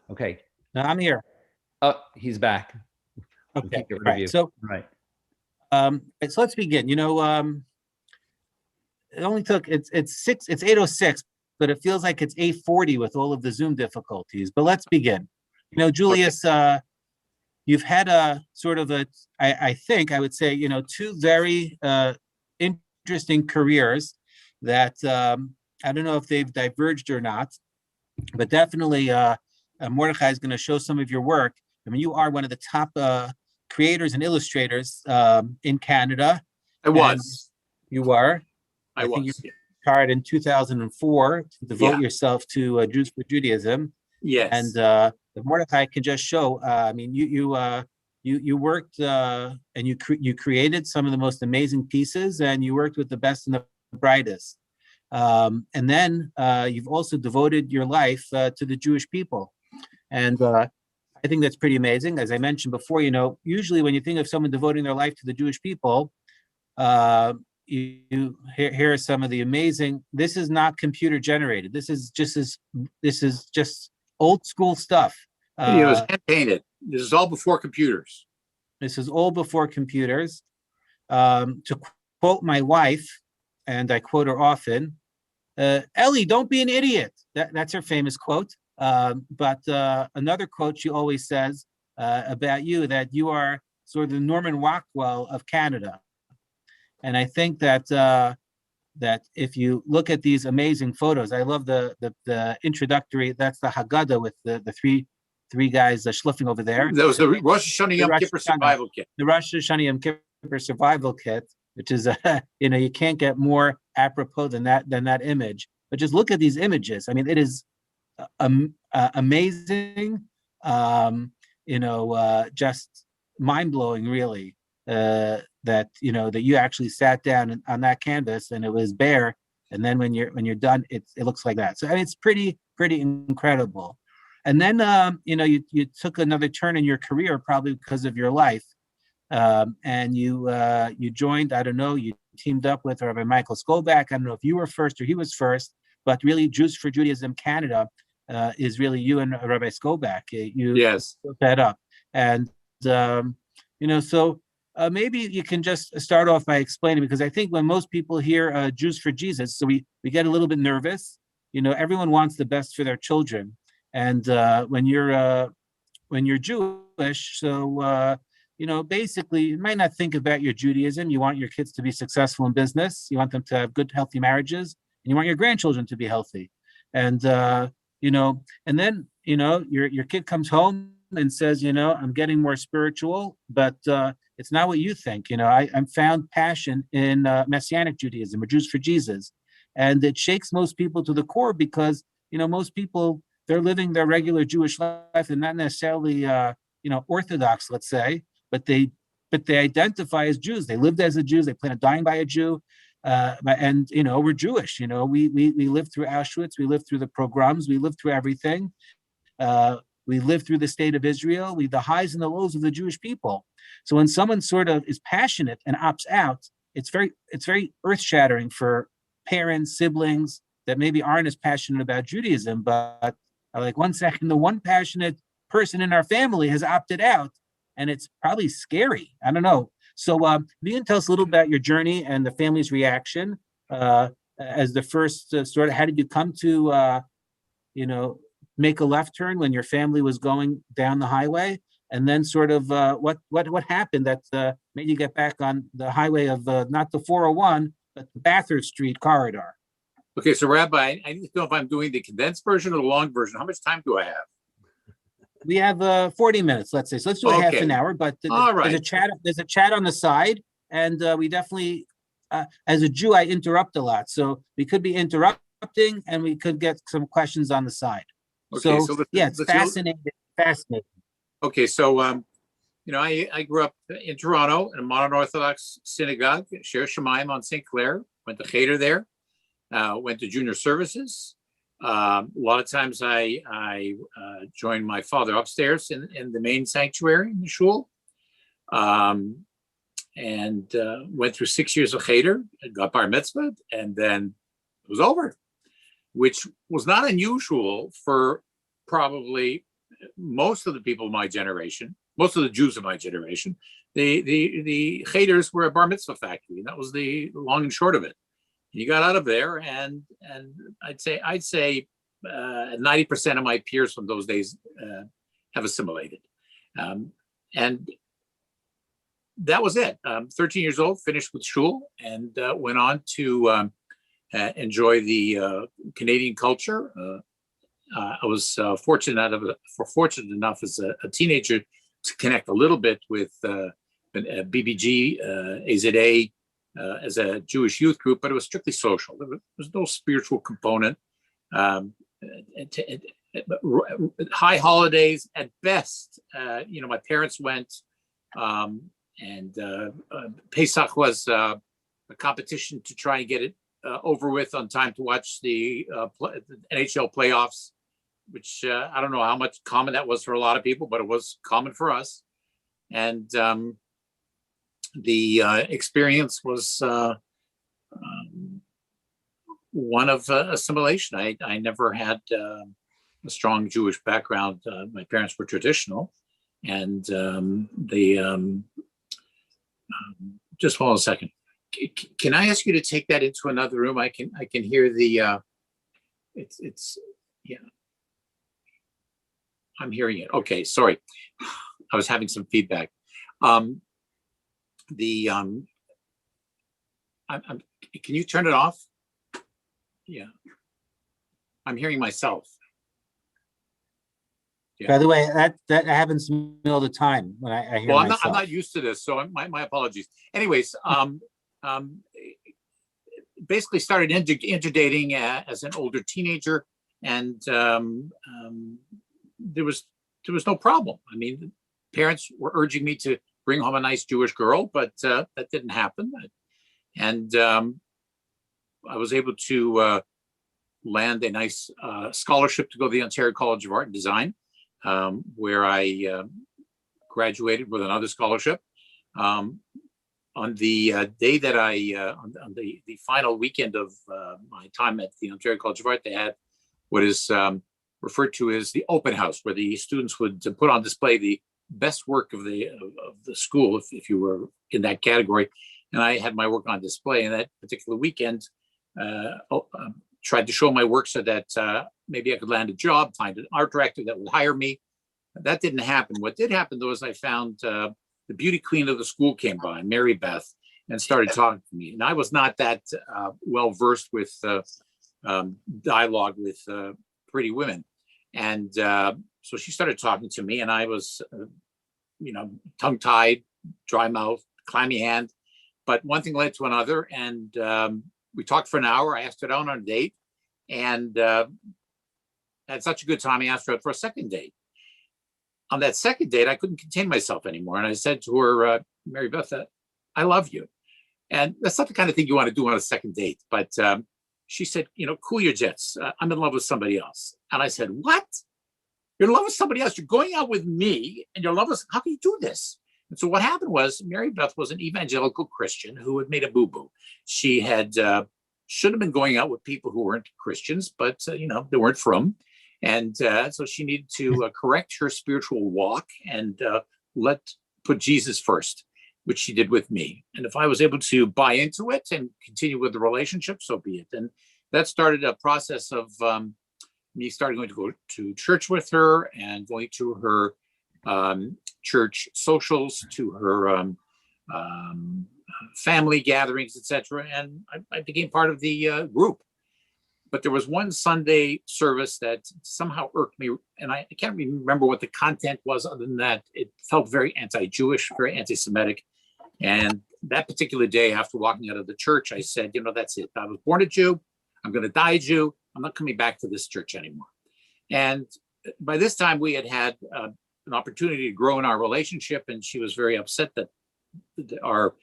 Okay. No, I'm here. Oh, he's back. Okay. Get rid of Right. you. So, Right. so let's begin. It only took it's 8:06, but it feels like it's 8:40 with all of the Zoom difficulties. But let's begin. Julius, you've had a sort of I think I would say, two very interesting careers that I don't know if they've diverged or not, but definitely Mordechai is going to show some of your work. I mean, you are one of the top creators and illustrators in Canada. I was. You were. I think was. you retired in 2004 to devote yourself to Jews for Judaism. Yes. And if Mordechai can just show, I mean, you worked and you created some of the most amazing pieces, and you worked with the best and the brightest. And then you've also devoted your life to the Jewish people. And I think that's pretty amazing. As I mentioned before, usually when you think of someone devoting their life to the Jewish people, here are some of the amazing. This is not computer generated. This is just old school stuff. It was hand painted. This is all before computers. This is all before computers. To quote my wife, and I quote her often, Ellie, don't be an idiot. That's her famous quote. But another quote she always says about you, that you are sort of the Norman Rockwell of Canada. And I think that that if you look at these amazing photos, I love the introductory. That's the Haggadah with the three guys schluffing over there. That was the Rosh Hashanah Yom Kippur survival kit. The Rosh Hashanah Yom Kippur survival kit, which is you can't get more apropos than that image. But just look at these images. I mean, it is amazing. Just mind blowing, really. That you actually sat down on that canvas and it was bare, and then when you're done, it looks like that. So it's pretty incredible. And then you took another turn in your career, probably because of your life, and you joined. I don't know. You teamed up with Rabbi Michael Skolback. I don't know if you were first or he was first, but really, Jews for Judaism Canada is really you and Rabbi Skolback. You put that up, and so. Maybe you can just start off by explaining, because I think when most people hear Jews for Jesus, so we get a little bit nervous. Everyone wants the best for their children, and when you're Jewish, so basically you might not think about your Judaism. You want your kids to be successful in business. You want them to have good, healthy marriages, and you want your grandchildren to be healthy. And and then your kid comes home and says, I'm getting more spiritual, but it's not what you think. I found passion in Messianic Judaism, or Jews for Jesus. And it shakes most people to the core, because, most people, they're living their regular Jewish life and not necessarily, Orthodox, let's say, but they identify as Jews. They lived as a Jew. They plan on dying by a Jew. And, we're Jewish. We lived through Auschwitz. We lived through the pogroms. We lived through everything. We live through the state of Israel, the highs and the lows of the Jewish people. So when someone sort of is passionate and opts out, it's very earth-shattering for parents, siblings that maybe aren't as passionate about Judaism, but like, one second, the one passionate person in our family has opted out, and it's probably scary. I don't know. So you can tell us a little about your journey and the family's reaction as the first sort of, how did you come to, make a left turn when your family was going down the highway, and then sort of what happened that made you get back on the highway of not the 401 but the Bathurst Street corridor? Okay, so Rabbi, I need to know if I'm doing the condensed version or the long version. How much time do I have? We have 40 minutes, let's say. So let's do a half an hour. But there's a chat on the side, and we definitely, as a Jew, I interrupt a lot, so we could be interrupting, and we could get some questions on the side. Okay, so it's fascinating. Okay, so I grew up in Toronto in a modern Orthodox synagogue, Sher Shemaim on St. Clair. Went to Cheder there. Went to junior services. A lot of times I joined my father upstairs in the main sanctuary in the shul, and went through 6 years of Cheder, got bar mitzvah, and then it was over, which was not unusual for probably most of the people of my generation, most of the Jews of my generation, the cheters were a bar mitzvah factory, and that was the long and short of it. You got out of there, and I'd say 90% of my peers from those days have assimilated, and that was it. 13 years old, finished with shul, and went on to enjoy the Canadian culture. I was fortunate enough as a teenager to connect a little bit with BBG, AZA, as a Jewish youth group, but it was strictly social. There was no spiritual component. High holidays at best. My parents went, and Pesach was a competition to try and get it over with on time to watch the NHL playoffs, which I don't know how much common that was for a lot of people, but it was common for us. And the experience was one of assimilation. I never had a strong Jewish background. My parents were traditional, and just hold on a second. Can I ask you to take that into another room? I can hear the it's yeah. I'm hearing it. Okay, sorry. I was having some feedback. Can you turn it off? Yeah. I'm hearing myself. Yeah. By the way, that happens to me all the time when I hear myself. I'm not used to this, so my apologies. Anyways, basically started interdating as an older teenager, and there was no problem. I mean, parents were urging me to bring home a nice Jewish girl, but that didn't happen. And I was able to land a nice scholarship to go to the Ontario College of Art and Design, where I graduated with another scholarship. On the day that on the final weekend of my time at the Ontario College of Art, they had what is referred to as the open house, where the students would put on display the best work of the school, if you were in that category. And I had my work on display. And that particular weekend, tried to show my work so that maybe I could land a job, find an art director that would hire me. That didn't happen. What did happen, though, is I found the beauty queen of the school came by, Mary Beth, and started talking to me. And I was not that well versed with dialogue with pretty women. And so she started talking to me, and I was, tongue-tied, dry mouth, clammy hand. But one thing led to another, and we talked for an hour. I asked her out on a date, and had such a good time, I asked her out for a second date. On that second date, I couldn't contain myself anymore. And I said to her, Mary Beth, I love you. And that's not the kind of thing you want to do on a second date. But she said, cool your jets. I'm in love with somebody else. And I said, what? You're in love with somebody else? You're going out with me and you're in love with, how can you do this? And so what happened was Mary Beth was an evangelical Christian who had made a boo-boo. She had should have been going out with people who weren't Christians, but they weren't from. And so she needed to correct her spiritual walk and put Jesus first, which she did with me. And if I was able to buy into it and continue with the relationship, so be it. And that started a process of me starting going to go to church with her and going to her church socials, to her family gatherings, etc. And I became part of the group. But there was one Sunday service that somehow irked me, and I can't remember what the content was other than that it felt very anti-Jewish, very anti-Semitic. And that particular day, after walking out of the church, I said, that's it. I was born a Jew. I'm going to die a Jew. I'm not coming back to this church anymore. And by this time, we had an opportunity to grow in our relationship, and she was very upset that our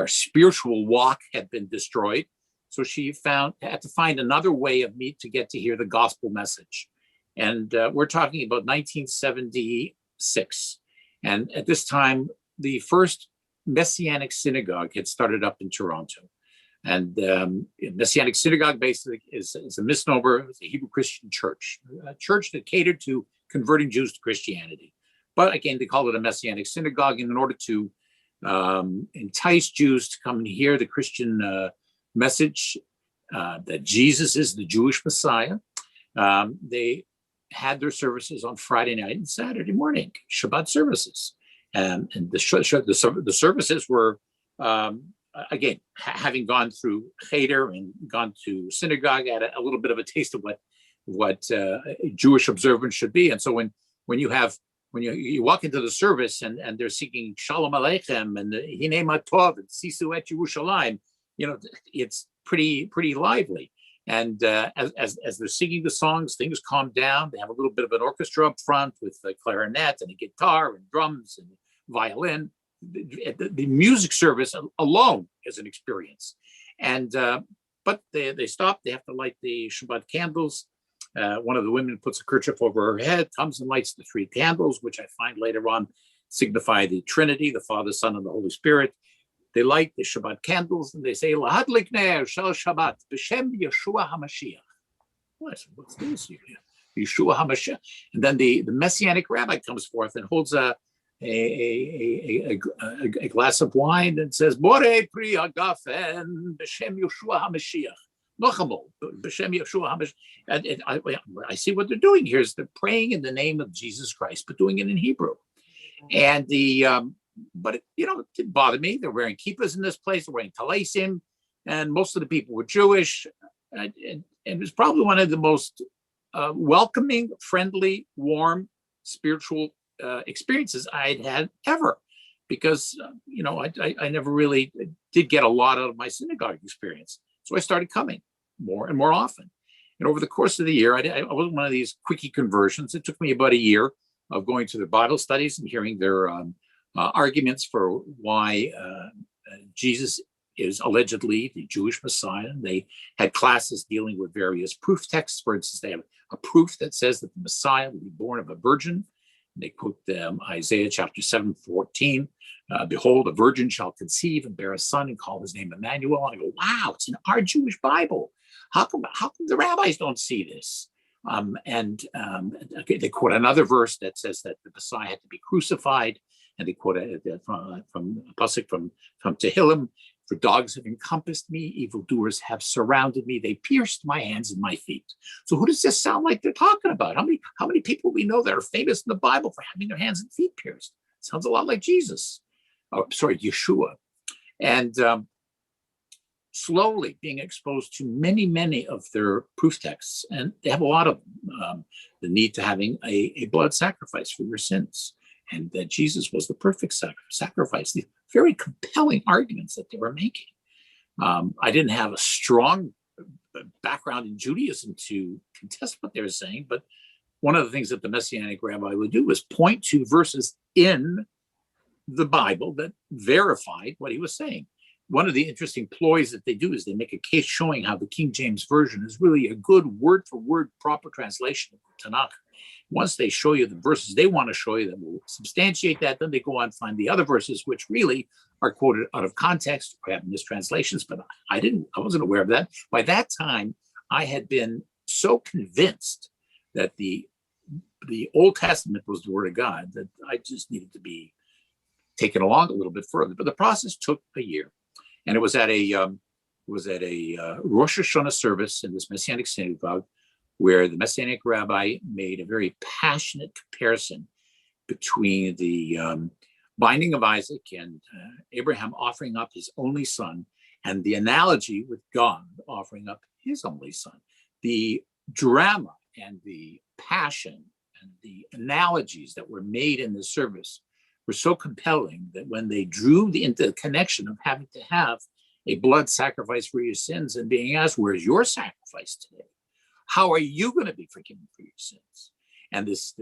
spiritual walk had been destroyed. So she had to find another way of me to get to hear the gospel message. And we're talking about 1976. And at this time, the first Messianic Synagogue had started up in Toronto. And Messianic Synagogue basically is a misnomer. It's a Hebrew Christian church, a church that catered to converting Jews to Christianity. But again, they call it a Messianic Synagogue in order to entice Jews to come and hear the Christian message that Jesus is the Jewish Messiah. They had their services on Friday night and Saturday morning, Shabbat services. And the services were, again, having gone through Cheder and gone to synagogue, had a little bit of a taste of what Jewish observance should be. And so when you walk into the service and they're singing Shalom Aleichem and Hinei Ma Tov and Sisu Et Yerushalayim, it's pretty lively. And as they're singing the songs, things calm down. They have a little bit of an orchestra up front with a clarinet and a guitar and drums and violin. The music service alone is an experience. And but they stop. They have to light the Shabbat candles. One of the women puts a kerchief over her head, comes and lights the 3 candles, which I find later on signify the Trinity, the Father, Son, and the Holy Spirit. They light the Shabbat candles and they say, Lahadlik ner shel Shabbat b'shem Yeshua HaMashiach. What's this? Yeshua HaMashiach. And then the Messianic rabbi comes forth and holds a glass of wine and says, More pri hagafen b'shem Yeshua HaMashiach. Nochamo b'shem Yeshua HaMashiach. And I see what they're doing here is they're praying in the name of Jesus Christ, but doing it in Hebrew. And but it didn't bother me. They're wearing kippahs in this place. They're wearing talesim, and most of the people were Jewish. And it was probably one of the most welcoming, friendly, warm, spiritual experiences I'd had ever, because I never really did get a lot out of my synagogue experience. So I started coming more and more often. And over the course of the year, I wasn't one of these quickie conversions. It took me about a year of going to their Bible studies and hearing their arguments for why Jesus is allegedly the Jewish Messiah. They had classes dealing with various proof texts. For instance, they have a proof that says that the Messiah will be born of a virgin. They quote Isaiah chapter 7:14. Behold, a virgin shall conceive and bear a son and call his name Emmanuel. And I go, wow, it's in our Jewish Bible. How come the rabbis don't see this? They quote another verse that says that the Messiah had to be crucified. And they quote from a pasuk from Tehillim, for dogs have encompassed me, evildoers have surrounded me, they pierced my hands and my feet. So who does this sound like they're talking about? How many people we know that are famous in the Bible for having their hands and feet pierced? Sounds a lot like Jesus. Oh, sorry, Yeshua. And slowly being exposed to many of their proof texts, and they have a lot of the need to having a blood sacrifice for your sins, and that Jesus was the perfect sacrifice. The very compelling arguments that they were making. I didn't have a strong background in Judaism to contest what they were saying, but one of the things that the Messianic rabbi would do was point to verses in the Bible that verified what he was saying. One of the interesting ploys that they do is they make a case showing how the King James Version is really a good word-for-word proper translation of the Tanakh. Once they show you the verses they want to show you that will substantiate that, then they go on and find the other verses which really are quoted out of context or have mistranslations, but I wasn't aware of that. By that time, I had been so convinced that the Old Testament was the Word of God that I just needed to be taken along a little bit further. But the process took a year, and it was at a Rosh Hashanah service in this Messianic Synagogue, where the Messianic rabbi made a very passionate comparison between the binding of Isaac and Abraham offering up his only son, and the analogy with God offering up his only son. The drama and the passion and the analogies that were made in the service were so compelling that when they drew into the connection of having to have a blood sacrifice for your sins and being asked, where's your sacrifice today? How are you going to be forgiven for your sins? And this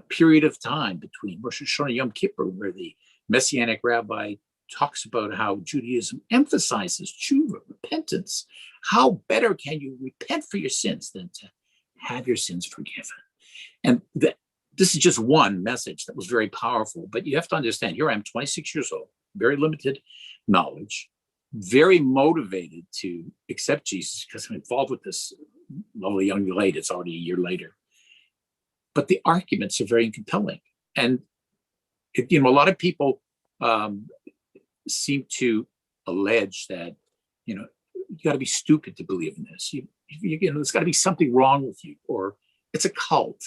period of time between Rosh Hashanah and Yom Kippur, where the Messianic rabbi talks about how Judaism emphasizes tshuva, repentance. How better can you repent for your sins than to have your sins forgiven? And this is just one message that was very powerful, but you have to understand, here I am, 26 years old, very limited knowledge, very motivated to accept Jesus because I'm involved with this lovely young lady. It's already a year later. but the arguments are very compelling. And, a lot of people seem to allege that, you got to be stupid to believe in this. There's got to be something wrong with you, or it's a cult.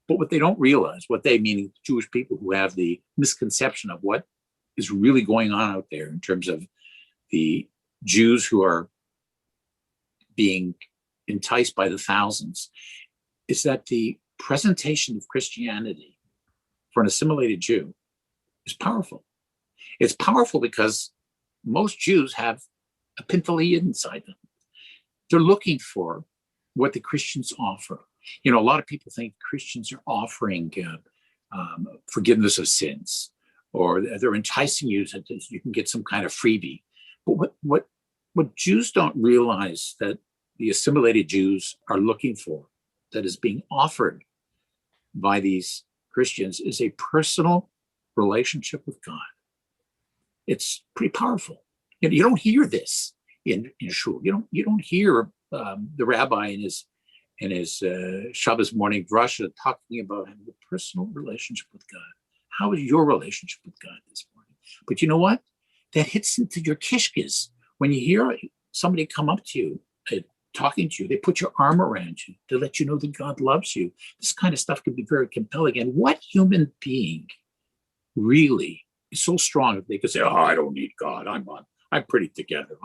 But what they don't realize, what they, meaning Jewish people who have the misconception of what is really going on out there in terms of the Jews who are being enticed by the thousands, is that the presentation of Christianity for an assimilated Jew is powerful. It's powerful because most Jews have a pinfully inside them. They're looking for what the Christians offer. A lot of people think Christians are offering forgiveness of sins, or they're enticing you so that you can get some kind of freebie. But what Jews don't realize that the assimilated Jews are looking for, that is being offered by these Christians, is a personal relationship with God. It's pretty powerful. You don't hear this in shul. You don't hear the rabbi in his Shabbos morning drasha talking about having a personal relationship with God. How is your relationship with God this morning? But you know what? That hits into your kishkes. When you hear somebody come up to you, talking to you, they put your arm around you to let you know that God loves you. This kind of stuff can be very compelling. And what human being really is so strong that they can say, "Oh, I don't need God. I'm pretty together.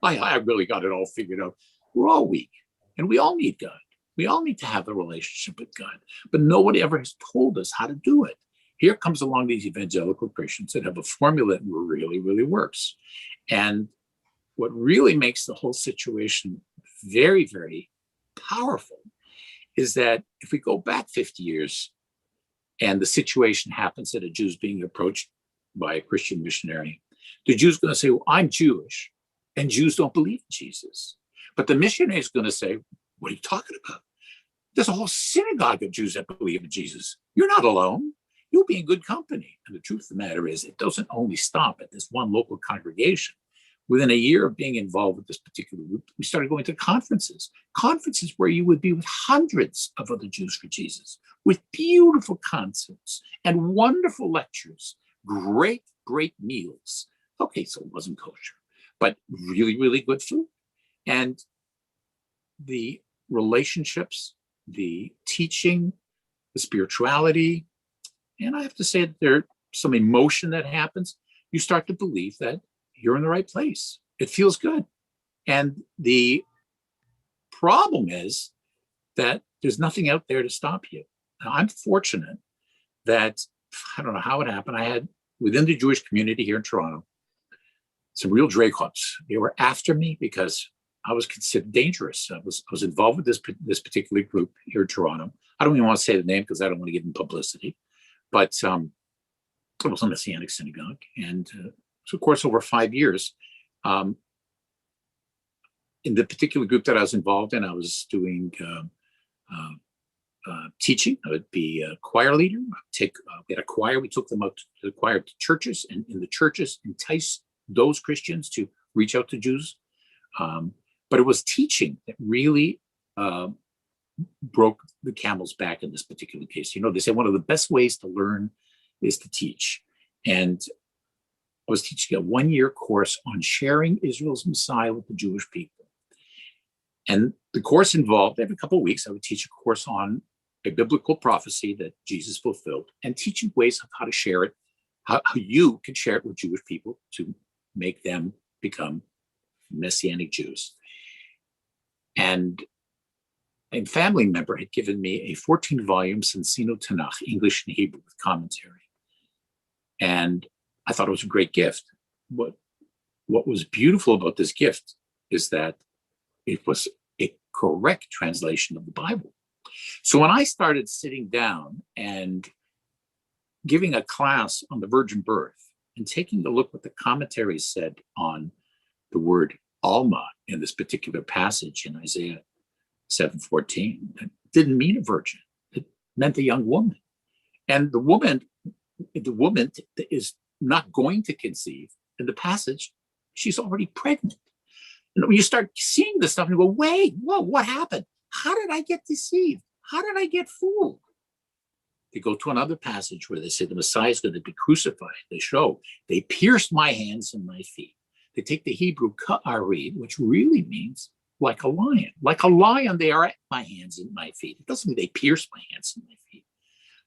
I really got it all figured out." We're all weak, and we all need God. We all need to have a relationship with God, but nobody ever has told us how to do it. Here comes along these evangelical Christians that have a formula that really, really works. And what really makes the whole situation very, very powerful is that if we go back 50 years and the situation happens that a Jew's being approached by a Christian missionary, the Jew's going to say, "Well, I'm Jewish, and Jews don't believe in Jesus." But the missionary is going to say, "What are you talking about? There's a whole synagogue of Jews that believe in Jesus. You're not alone. You'll be in good company." And the truth of the matter is, it doesn't only stop at this one local congregation. Within a year of being involved with this particular group, we started going to conferences where you would be with hundreds of other Jews for Jesus, with beautiful concerts and wonderful lectures, great, great meals. Okay, so it wasn't kosher, but really, really good food. And the relationships, the teaching, the spirituality, and I have to say that there's some emotion that happens. You start to believe that you're in the right place. It feels good. And the problem is that there's nothing out there to stop you. Now, I'm fortunate that, I don't know how it happened, I had, within the Jewish community here in Toronto, some real Dreykots. They were after me because I was considered dangerous. I was involved with this particular group here in Toronto. I don't even want to say the name because I don't want to give them publicity. But it was a Messianic Synagogue. And so, of course, over 5 years, in the particular group that I was involved in, I was doing teaching. I would be a choir leader. We had a choir. We took them out to the choir to churches, and in the churches entice those Christians to reach out to Jews. But it was teaching that really broke the camel's back in this particular case. They say one of the best ways to learn is to teach. And I was teaching a 1-year course on sharing Israel's Messiah with the Jewish people. And the course involved, every couple of weeks, I would teach a course on a biblical prophecy that Jesus fulfilled, and teaching ways of how to share it, how you can share it with Jewish people to make them become Messianic Jews. And a family member had given me a 14-volume Sensino Tanakh, English and Hebrew with commentary. And I thought it was a great gift. What was beautiful about this gift is that it was a correct translation of the Bible. So when I started sitting down and giving a class on the virgin birth and taking a look what the commentaries said on the word Alma in this particular passage in Isaiah 7:14, it didn't mean a virgin. It meant a young woman. And the woman is not going to conceive. In the passage, she's already pregnant. And when you start seeing this stuff, you go, wait, whoa, what happened? How did I get deceived? How did I get fooled? They go to another passage where they say the Messiah is going to be crucified. They show, they pierced my hands and my feet. They take the Hebrew ka'arid, which really means like a lion. Like a lion, they are at my hands and my feet. It doesn't mean they pierce my hands and my feet.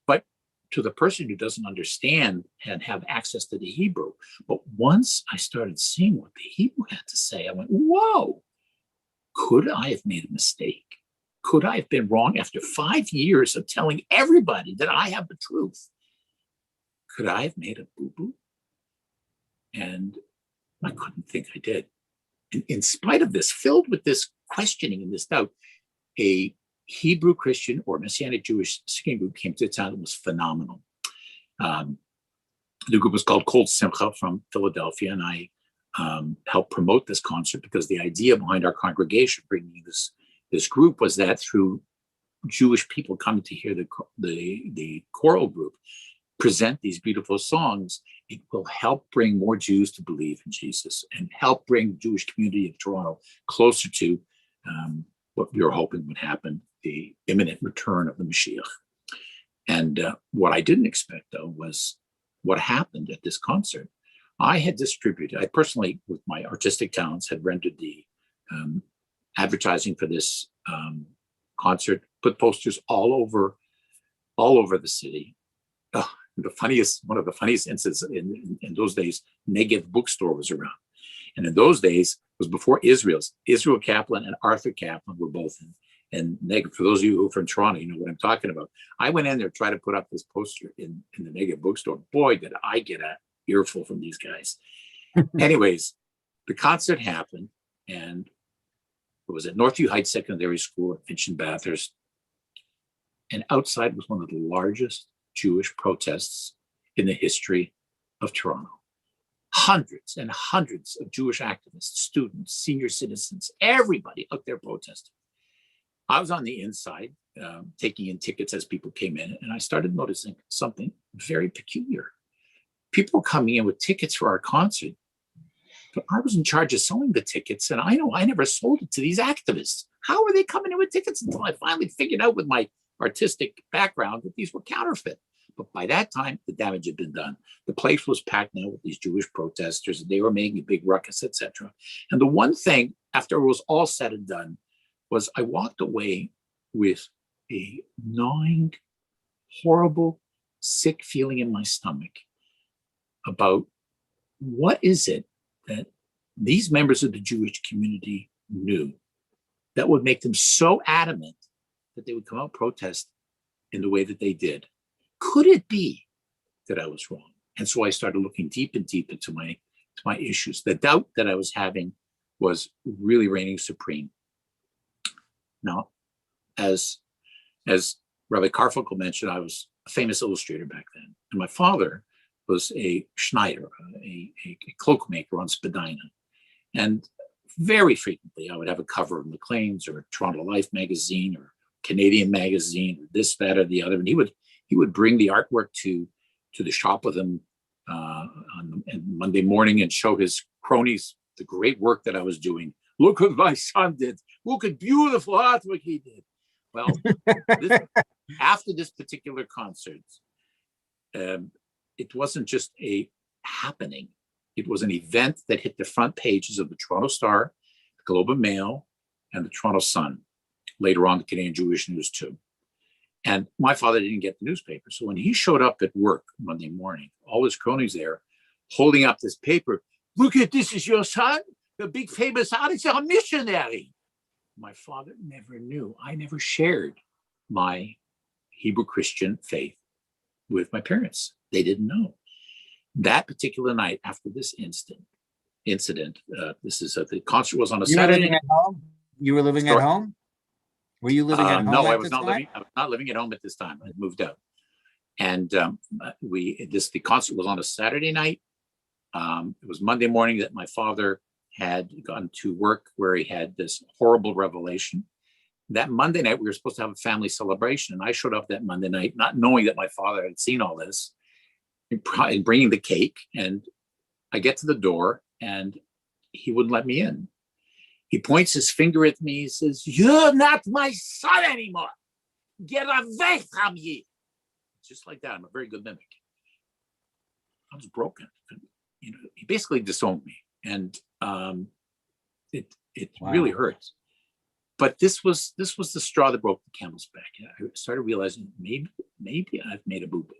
But to the person who doesn't understand and have access to the Hebrew, but once I started seeing what the Hebrew had to say, I went, whoa, could I have made a mistake? Could I have been wrong after 5 years of telling everybody that I have the truth? Could I have made a boo-boo? And I couldn't think I did. In spite of this, filled with this questioning and this doubt, a Hebrew Christian or Messianic Jewish singing group came to town. It was phenomenal. The group was called Kol Simcha from Philadelphia, and I helped promote this concert because the idea behind our congregation bringing this group was that through Jewish people coming to hear the choral group present these beautiful songs, it will help bring more Jews to believe in Jesus and help bring the Jewish community of Toronto closer to what we were hoping would happen, the imminent return of the Mashiach. And what I didn't expect, though, was what happened at this concert. I personally, with my artistic talents, had rendered the advertising for this concert, put posters all over the city. One of the funniest incidents in those days, Negev bookstore was around. And in those days, it was before Israel Kaplan and Arthur Kaplan were both in Negev. For those of you who are from Toronto, you know what I'm talking about. I went in there to try to put up this poster in the Negev bookstore. Boy, did I get an earful from these guys. Anyways, the concert happened, and it was at Northview Heights Secondary School at Finch and Bathurst. And outside was one of the largest Jewish protests in the history of Toronto. Hundreds and hundreds of Jewish activists, students, senior citizens, everybody out there protesting. I was on the inside, taking in tickets as people came in, and I started noticing something very peculiar. People were coming in with tickets for our concert, but I was in charge of selling the tickets, and I know I never sold it to these activists. How are they coming in with tickets? Until I finally figured out with my artistic background that these were counterfeit. But by that time, the damage had been done. The place was packed now with these Jewish protesters, and they were making a big ruckus, etc. And the one thing, after it was all said and done, was I walked away with a gnawing, horrible, sick feeling in my stomach about what is it that these members of the Jewish community knew that would make them so adamant that they would come out protest in the way that they did. Could it be that I was wrong? And so I started looking deep and deep into my issues. The doubt that I was having was really reigning supreme. Now, as Rabbi Carfunkel mentioned, I was a famous illustrator back then. And my father was a Schneider, a cloak maker on Spadina. And very frequently, I would have a cover of Maclean's or Toronto Life magazine or Canadian magazine, or this, that, or the other. And he would bring the artwork to the shop with him on Monday morning and show his cronies the great work that I was doing. Look what my son did. Look at beautiful artwork he did. Well, after this particular concert, it wasn't just a happening. It was an event that hit the front pages of the Toronto Star, the Globe and Mail, and the Toronto Sun. Later on, the Canadian Jewish News too. And my father didn't get the newspaper. So when he showed up at work Monday morning, all his cronies there holding up this paper, look at this, is your son, the big famous artist, a missionary. My father never knew. I never shared my Hebrew Christian faith with my parents. They didn't know. That particular night after this incident, the concert was on a Saturday. You were living at home? You were living at home? Were you living at home? No, I was not living. I was not living at home at this time. I had moved out, and the concert was on a Saturday night. It was Monday morning that my father had gone to work, where he had this horrible revelation. That Monday night, we were supposed to have a family celebration, and I showed up that Monday night, not knowing that my father had seen all this, and bringing the cake. And I get to the door, and he wouldn't let me in. He points his finger at me. He says, "You're not my son anymore. Get away from me." just like that. I'm a very good mimic. I was broken. He basically disowned me, and it really hurts. But this was the straw that broke the camel's back. I started realizing maybe I've made a boo-boo.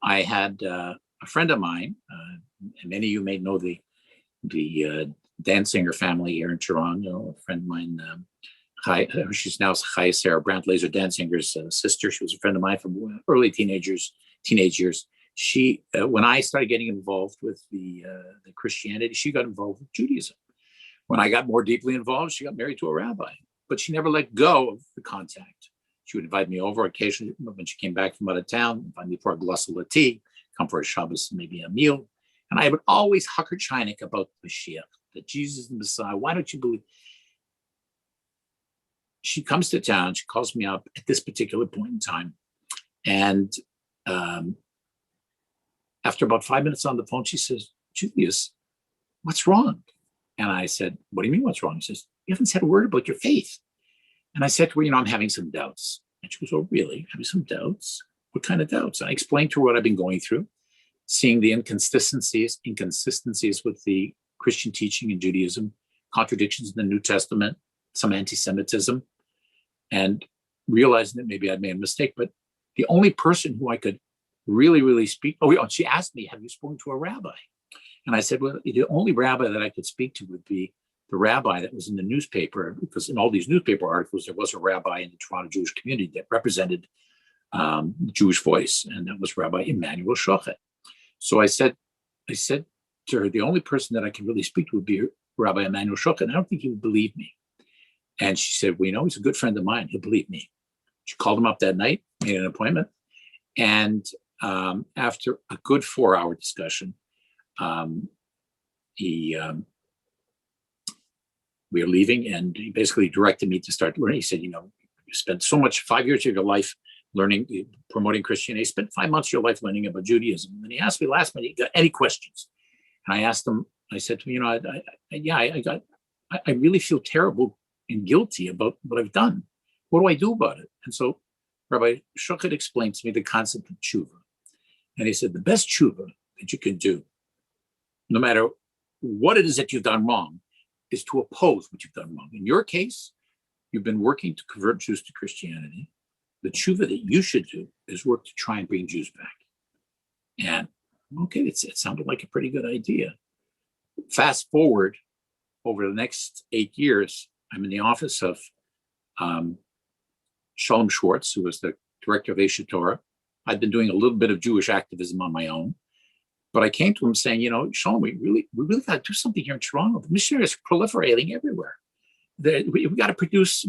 I had a friend of mine, and many of you may know the Danziger family here in Toronto. A friend of mine, she's now Sarah Brandt Laser Danzinger's sister. She was a friend of mine from early teenage years. She, when I started getting involved with the Christianity, she got involved with Judaism. When I got more deeply involved, she got married to a rabbi, but she never let go of the contact. She would invite me over occasionally when she came back from out of town, invite me for a glass of tea, come for a Shabbos, maybe a meal. And I would always huck her Chinik about the Mashiach, that Jesus is the Messiah. Why don't you believe? She comes to town, she calls me up at this particular point in time. And after about 5 minutes on the phone, she says, Julius, what's wrong? And I said, what do you mean what's wrong? She says, you haven't said a word about your faith. And I said to her, I'm having some doubts. And she goes, oh, really? Having some doubts? What kind of doubts? And I explained to her what I've been going through, seeing the inconsistencies with the Christian teaching in Judaism, contradictions in the New Testament, some anti-Semitism, and realizing that maybe I'd made a mistake. But the only person who I could really speak, she asked me, have you spoken to a rabbi? And I said, well, the only rabbi that I could speak to would be the rabbi that was in the newspaper, because in all these newspaper articles, there was a rabbi in the Toronto Jewish community that represented the Jewish voice, and that was Rabbi Emanuel Shochet. So I said to her, the only person that I can really speak to would be Rabbi Emanuel Shochet, and I don't think he would believe me. And she said, well, he's a good friend of mine. He'll believe me. She called him up that night, made an appointment. And after a good 4-hour discussion, we were leaving, and he basically directed me to start learning. He said, you spent so much, 5 years of your life learning, promoting Christianity. You spent 5 months of your life learning about Judaism. And he asked me last minute, you got any questions? And I asked him, I said to him, I really feel terrible and guilty about what I've done. What do I do about it? And so Rabbi Shochet explained to me the concept of tshuva. And he said, the best tshuva that you can do, no matter what it is that you've done wrong, is to oppose what you've done wrong. In your case, you've been working to convert Jews to Christianity. The tshuva that you should do is work to try and bring Jews back. And okay, it sounded like a pretty good idea. Fast forward over the next 8 years, I'm in the office of Shalom Schwartz, who was the director of Aish Torah. I'd been doing a little bit of Jewish activism on my own. But I came to him saying, Shalom, we really got to do something here in Toronto. The missionaries are proliferating everywhere. We got to produce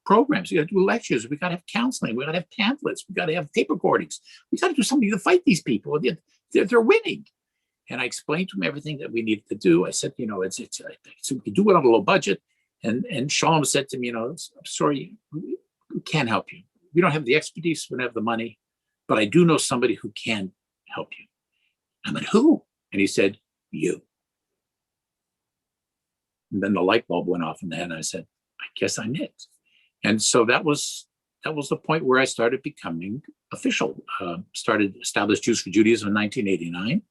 programs. We got to do lectures. We got to have counseling. We got to have pamphlets. We got to have tape recordings. We got to do something to fight these people. They're winning. And I explained to him everything that we needed to do. I said, so we can do it on a low budget. And Shalom said to me, I'm sorry, we can't help you. We don't have the expertise. We don't have the money. But I do know somebody who can help you. I mean, who? And he said, you. And then the light bulb went off in the head, and I said, I guess I'm it. And so that was the point where I started becoming official. Established Jews for Judaism in 1989,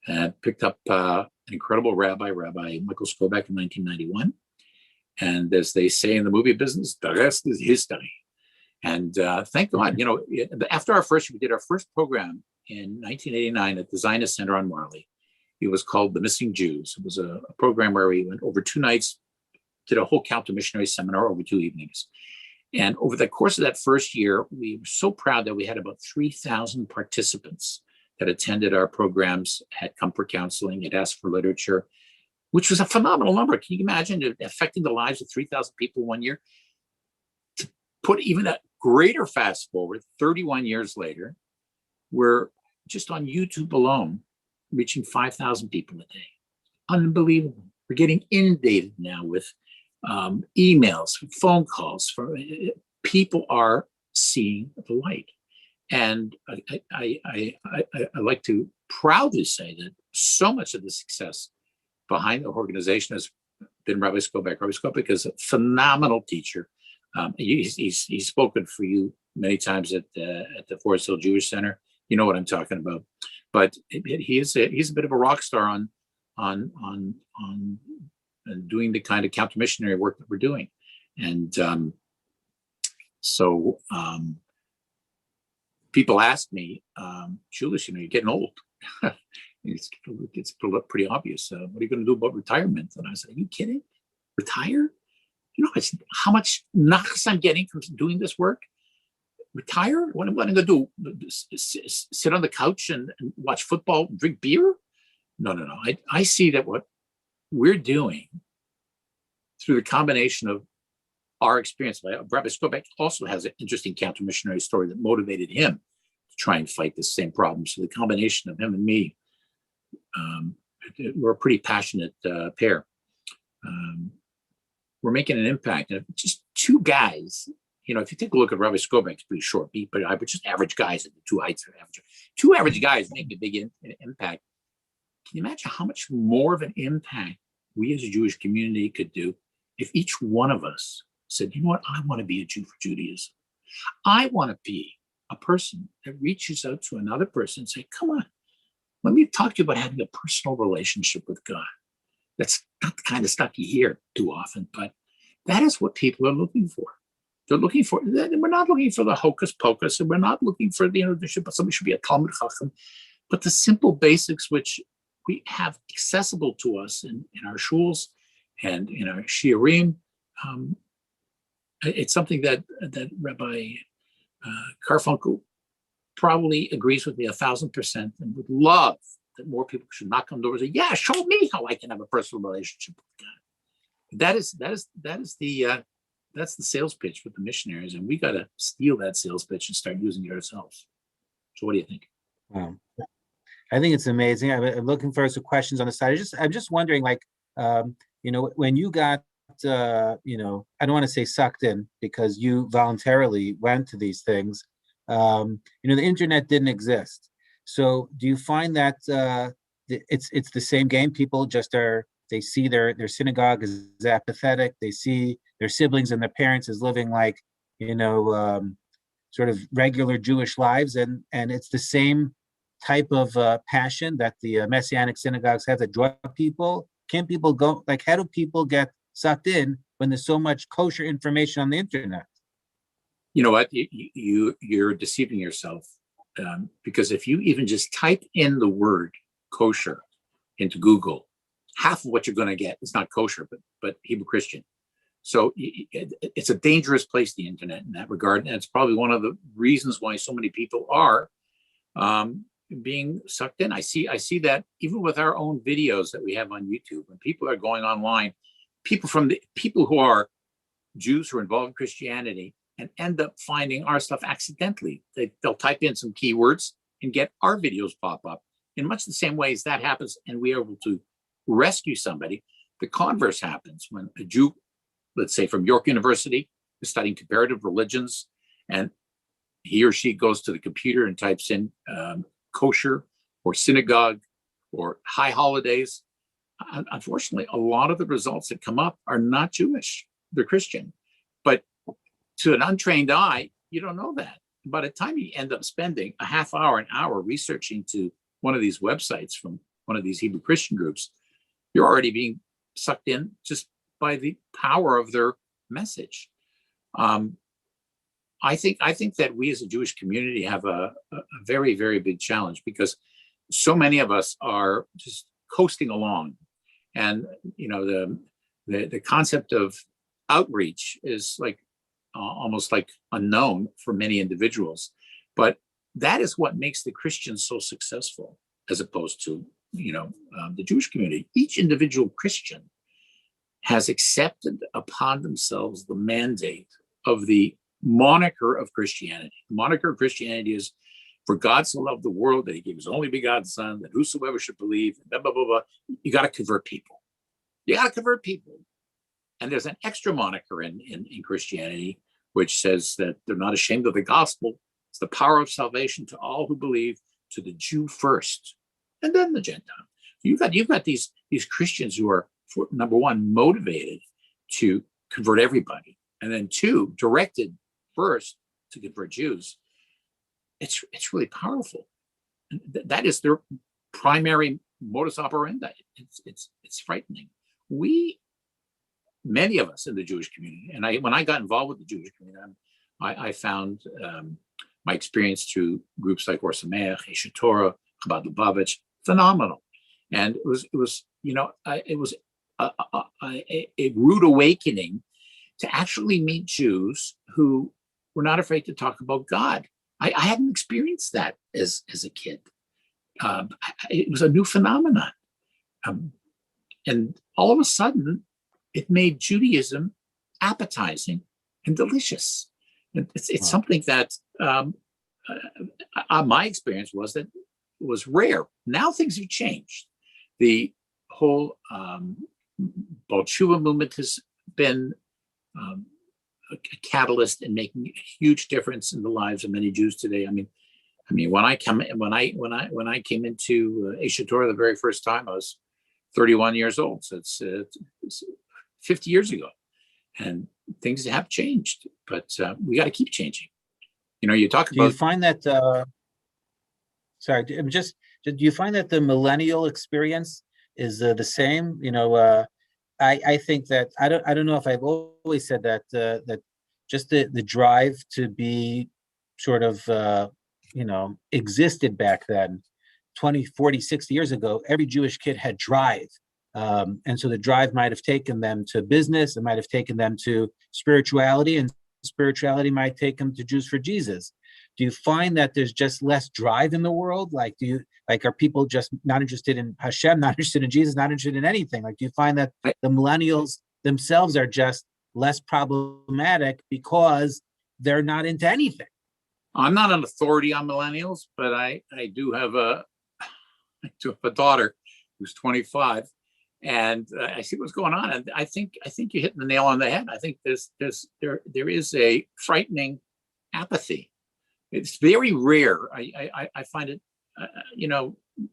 and picked up an incredible Rabbi Michael Skobach in 1991. And as they say in the movie business, the rest is history. And thank God, after we did our first program in 1989 at the Zionist Center on Marley. It was called The Missing Jews. It was a program where we went over 2 nights, did a whole counter missionary seminar over 2 evenings. And over the course of that first year, we were so proud that we had about 3,000 participants that attended our programs, had come for counseling, had asked for literature, which was a phenomenal number. Can you imagine it affecting the lives of 3,000 people 1 year? To put even a greater fast forward, 31 years later, we're just on YouTube alone, reaching 5,000 people a day. Unbelievable. We're getting inundated now with emails, phone calls. People are seeing the light. And I like to proudly say that so much of the success behind the organization has been Rabbi Skobach. Rabbi Skobach is a phenomenal teacher. He's spoken for you many times at the Forest Hill Jewish Center. You know what I'm talking about. But he's a bit of a rock star on doing the kind of counter missionary work that we're doing. And so people ask me, Julius, you're getting old. it's pretty obvious. What are you going to do about retirement? And I said, are you kidding? Retire? It's how much nachas I'm getting from doing this work. Retire? What am I going to do? Sit on the couch and watch football, drink beer? No. I see that what we're doing through the combination of our experience. Rabbi Skobek also has an interesting counter-missionary story that motivated him to try and fight this same problem. So the combination of him and me, we're a pretty passionate pair. We're making an impact. And just two guys, if you take a look at Rabbi Skobek, it's pretty short, but just average guys at the two heights are average. Two average guys make a big impact. Can you imagine how much more of an impact we as a Jewish community could do if each one of us said, you know what, I want to be a Jew for Judaism. I want to be a person that reaches out to another person and say, come on, let me talk to you about having a personal relationship with God. That's not the kind of stuff you hear too often, but that is what people are looking for. They're looking for, we're not looking for the hocus pocus, and we're not looking for somebody should be a Talmud Chacham, but the simple basics which we have accessible to us in our shuls and in our shiurim. It's something that Rabbi Carfunkel probably agrees with me 1,000% and would love that more people should knock on doors and say, yeah, show me how I can have a personal relationship with God. That's the sales pitch with the missionaries, and we got to steal that sales pitch and start using it ourselves. So what do you think? I think it's amazing. I'm looking for some questions on the side. I'm just wondering, when you got, I don't want to say sucked in because you voluntarily went to these things. The internet didn't exist. So do you find that it's the same game? People just they see their synagogue as apathetic. They see their siblings and their parents as living like, sort of regular Jewish lives. And it's the same type of passion that the Messianic synagogues have that draw people. Can people go, how do people get sucked in when there's so much kosher information on the internet? You know what? You're deceiving yourself, because if you even just type in the word kosher into Google, half of what you're going to get is not kosher, but Hebrew Christian. So it's a dangerous place, the internet, in that regard. And it's probably one of the reasons why so many people are being sucked in. I see that even with our own videos that we have on YouTube, when people are going online, people who are Jews who are involved in Christianity and end up finding our stuff accidentally. They'll type in some keywords and get our videos pop up in much the same way as that happens, and we are able to rescue somebody. The converse happens when a Jew, let's say from York University, is studying comparative religions, and he or she goes to the computer and types in kosher or synagogue or high holidays. Unfortunately, a lot of the results that come up are not Jewish. They're Christian. But to an untrained eye, you don't know that. By the time you end up spending a half hour, an hour researching to one of these websites from one of these Hebrew Christian groups, you're already being sucked in just by the power of their message. I think that we as a Jewish community have a very, very big challenge, because so many of us are just coasting along, and the concept of outreach is almost like unknown for many individuals. But that is what makes the Christians so successful, as opposed to the Jewish community. Each individual Christian has accepted upon themselves the mandate of the moniker of Christianity. The moniker of Christianity is, for God so loved the world that he gave his only begotten son, that whosoever should believe, blah, blah, blah, blah. You got to convert people. You got to convert people. And there's an extra moniker in Christianity, which says that they're not ashamed of the gospel. It's the power of salvation to all who believe, to the Jew first, and then the Gentile. You've got these Christians who are, number one, motivated to convert everybody, and then two, directed first to convert Jews, it's really powerful. That is their primary modus operandi. It's frightening. Many of us in the Jewish community, and when I got involved with the Jewish community, I found my experience through groups like Or Sameach, Aish Torah, Chabad Lubavitch, phenomenal. And it was a rude awakening to actually meet Jews who were not afraid to talk about God. I hadn't experienced that as a kid. It was a new phenomenon. And all of a sudden, it made Judaism appetizing and delicious. And it's something that my experience was that it was rare. Now things have changed. The whole Baal Tshuva movement has been a catalyst in making a huge difference in the lives of many Jews today. I mean, when I came into Aish Torah the very first time, I was 31 years old. So it's 50 years ago, and things have changed. But we got to keep changing. You talk about. Do you find that? Do you find that the millennial experience is the same? I think that I don't know if I've always said that that just the drive to be sort of existed back then, 20, 40, 60 years ago. Every Jewish kid had drive. And so the drive might have taken them to business, it might have taken them to spirituality, and spirituality might take them to Jews for Jesus. Do you find that there's just less drive in the world? Are people just not interested in Hashem, not interested in Jesus, not interested in anything? Do you find that the millennials themselves are just less problematic because they're not into anything? I'm not an authority on millennials, but I do have a daughter who's 25, and I see what's going on. And I think you're hitting the nail on the head. I think there is a frightening apathy. It's very rare. I find it,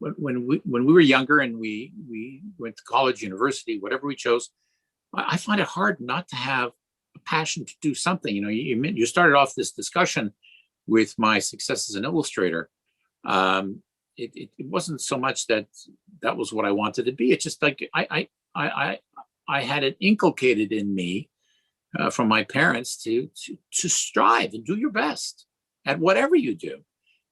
when we were younger and we went to college, university, whatever we chose, I find it hard not to have a passion to do something. You started off this discussion with my success as an illustrator. It wasn't so much that was what I wanted to be. It's just like I had it inculcated in me from my parents to strive and do your best at whatever you do.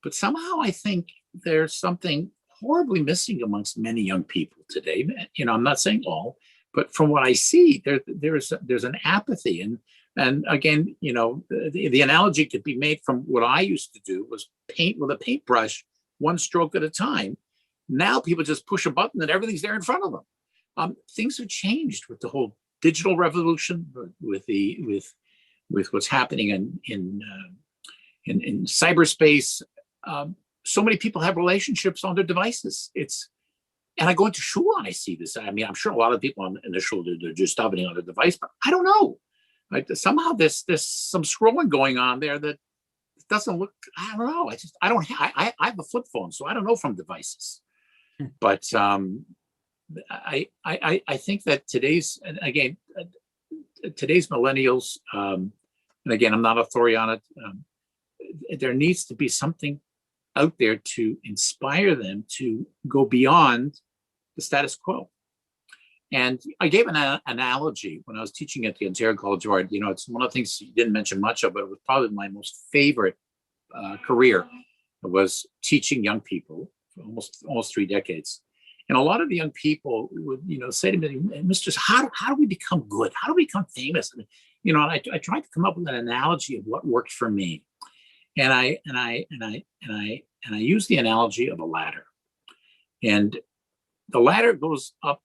But somehow I think there's something horribly missing amongst many young people today. I'm not saying all, but from what I see, there's an apathy. And again, the analogy could be made from what I used to do was paint with a paintbrush, one stroke at a time. Now people just push a button and everything's there in front of them. Things have changed with the whole digital revolution, with what's happening in cyberspace. So many people have relationships on their devices. And I go into shul and I see this. I mean, I'm sure a lot of people in the shul, they're just davening on their device, but I don't know. Somehow there's some scrolling going on there that doesn't look. I don't know. I have a flip phone, so I don't know from devices. But I think that today's millennials, and again, I'm not authority on it. There needs to be something out there to inspire them to go beyond the status quo. And I gave an analogy when I was teaching at the Ontario College of Art. It's one of the things you didn't mention much of, but it was probably my most favorite career. It was teaching young people for almost 3 decades. And a lot of the young people would, say to me, "Mistress, how do we become good? How do we become famous?" And, I tried to come up with an analogy of what worked for me. And I use the analogy of a ladder. And the ladder goes up,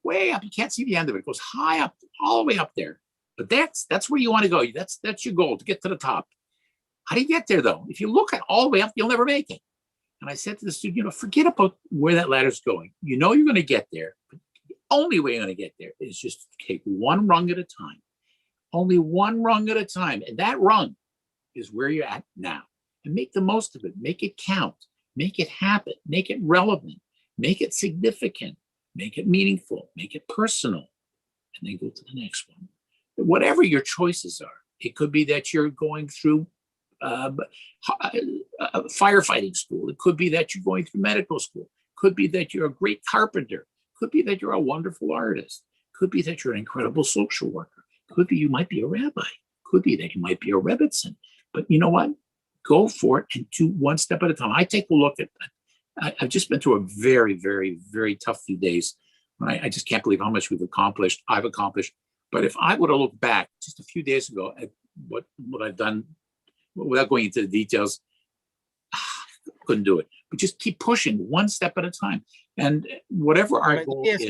way up. You can't see the end of it. It goes high up, all the way up there. But that's where you want to go. That's your goal, to get to the top. How do you get there, though? If you look at all the way up, you'll never make it. And I said to the student, forget about where that ladder's going. You're going to get there. But the only way you're going to get there is just take one rung at a time. Only one rung at a time. And that rung is where you're at now. And make the most of it. Make it count. Make it happen. Make it relevant. Make it significant. Make it meaningful. Make it personal. And then go to the next one. Whatever your choices are, it could be that you're going through firefighting school. It could be that you're going through medical school. It could be that you're a great carpenter. It could be that you're a wonderful artist. It could be that you're an incredible social worker. It could be you might be a rabbi. It could be that you might be a rebbitzin. But you know what? Go for it and do one step at a time. I take a look at that. I've just been through a very, very, very tough few days. I just can't believe how much I've accomplished. But if I would have looked back just a few days ago at what I've done, without going into the details, couldn't do it. But just keep pushing one step at a time. And whatever our goal is.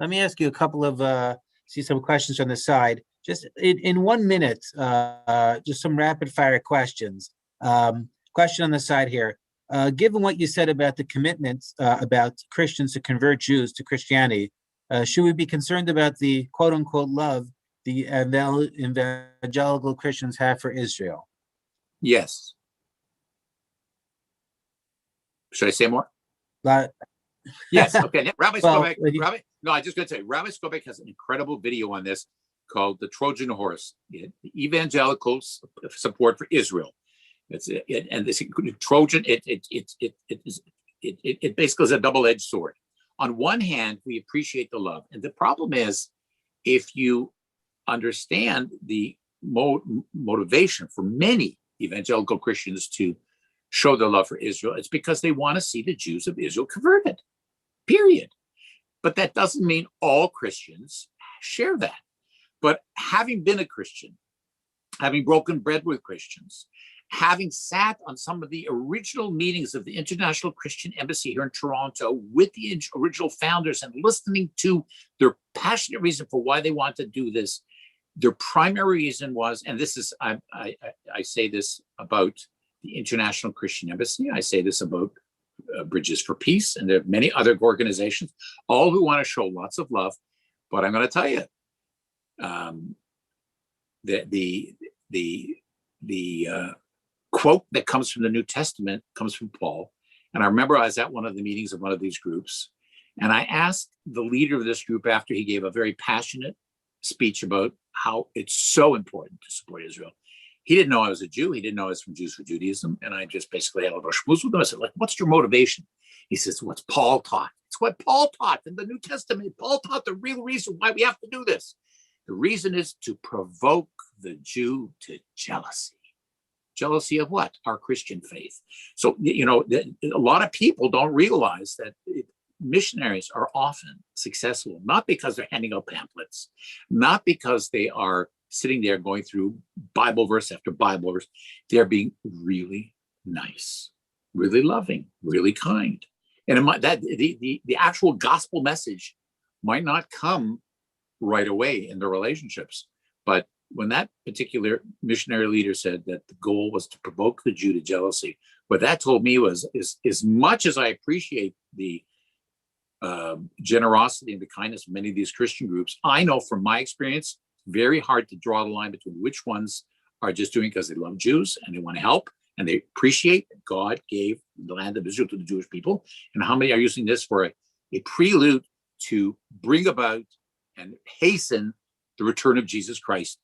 Let me ask you a couple of see some questions on the side. Just in 1 minute, just some rapid fire questions. Question on the side here. Given what you said about the commitments about Christians to convert Jews to Christianity, should we be concerned about the quote unquote love the evangelical Christians have for Israel? Yes. Should I say more? Yes. Okay. Rabbi Skobek. No, I just going to say Rabbi Skobek has an incredible video on this called "The Trojan Horse: Evangelicals Support for Israel." And this Trojan, it basically is a double-edged sword. On one hand, we appreciate the love, and the problem is, if you understand the motivation for many evangelical Christians to show their love for Israel, it's because they want to see the Jews of Israel converted, period. But that doesn't mean all Christians share that. But having been a Christian, having broken bread with Christians, having sat on some of the original meetings of the International Christian Embassy here in Toronto with the original founders and listening to their passionate reason for why they want to do this, their primary reason was, and this is, I say this about the International Christian Embassy, I say this about Bridges for Peace, and there are many other organizations, all who want to show lots of love. But I'm going to tell you, the quote that comes from the New Testament comes from Paul. And I remember I was at one of the meetings of one of these groups, and I asked the leader of this group after he gave a very passionate speech about how it's so important to support Israel. He didn't know I was a Jew. He didn't know I was from Jews for Judaism. And I just basically had a little schmooze with him. I said, like, what's your motivation? He says, what's Paul taught? It's what Paul taught in the New Testament. Paul taught the real reason why we have to do this. The reason is to provoke the Jew to jealousy. Jealousy of what? Our Christian faith. So, you know, a lot of people don't realize that missionaries are often successful, not because they're handing out pamphlets, not because they are sitting there going through Bible verse after Bible verse. They're being really nice, really loving, really kind. And the actual gospel message might not come right away in their relationships. But when that particular missionary leader said that the goal was to provoke the Jew to jealousy, what that told me was, as much as I appreciate the generosity and the kindness of many of these Christian groups, I know from my experience, very hard to draw the line between which ones are just doing because they love Jews and they want to help and they appreciate that God gave the land of Israel to the Jewish people, and how many are using this for a prelude to bring about and hasten the return of Jesus Christ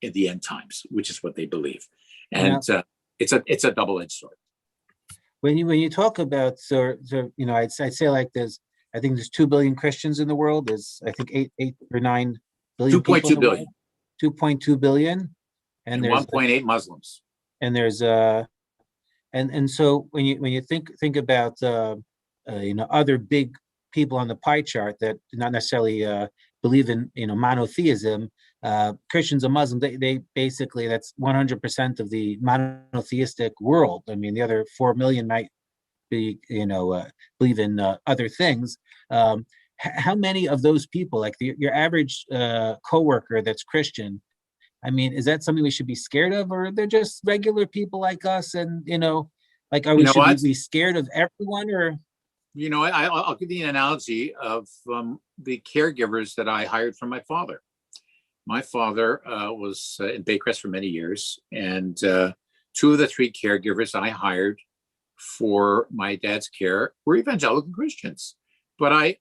in the end times, which is what they believe. And it's a double-edged sword. When you talk about, so you know, I'd say like there's, I think there's 2 billion Christians in the world. There's, I think, 8 or 9 billion 2.2 billion. 2.2 billion. And there's 1.8 Muslims. And there's and so when you think about you know, other big people on the pie chart that do not necessarily believe in, you know, monotheism, Christians and Muslims, they basically, that's 100% of the monotheistic world. I mean, the other 4 million might be, you know, believe in other things. How many of those people, like your average coworker that's Christian, I mean, is that something we should be scared of, or they're just regular people like us? And, you know, like, are we should we be scared of everyone, or? You know, I'll give you an analogy of the caregivers that I hired from my father. My father was in Baycrest for many years, and 2 of the 3 caregivers I hired for my dad's care were evangelical Christians. But I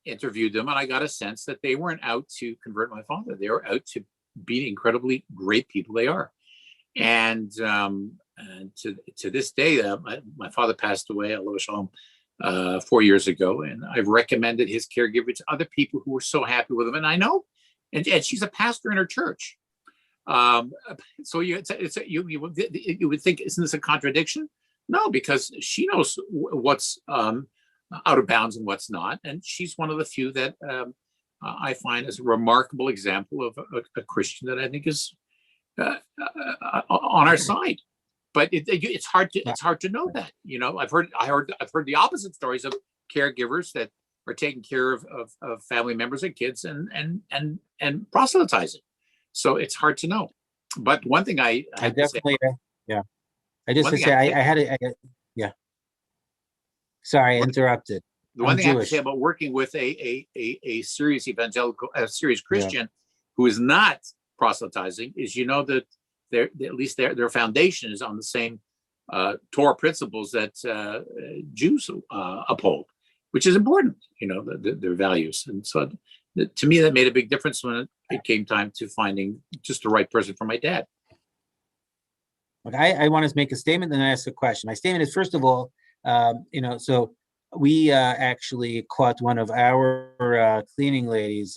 interviewed them, and I got a sense that they weren't out to convert my father. They were out to be the incredibly great people they are. And to this day, my father passed away, alav shalom, 4 years ago, and I've recommended his caregiver to other people who were so happy with him. And I know, and she's a pastor in her church. So you would think, isn't this a contradiction? No, because she knows what's out of bounds and what's not, and she's one of the few that I find is a remarkable example of a Christian that I think is on our side. But it's hard to know that. You know, I've heard the opposite stories of caregivers that are taking care of family members and kids and proselytizing. So it's hard to know. But one thing I definitely say, yeah. I just to say I had it. Yeah. Sorry, I interrupted. The one thing I have to say about working with a serious evangelical, a serious Christian who is not proselytizing is, you know, that at least their foundation is on the same Torah principles that Jews uphold, which is important, you know, their values. And so to me, that made a big difference when it came time to finding just the right person for my dad. Okay, I want to make a statement and then ask a question. My statement is, first of all, you know, so we actually caught one of our cleaning ladies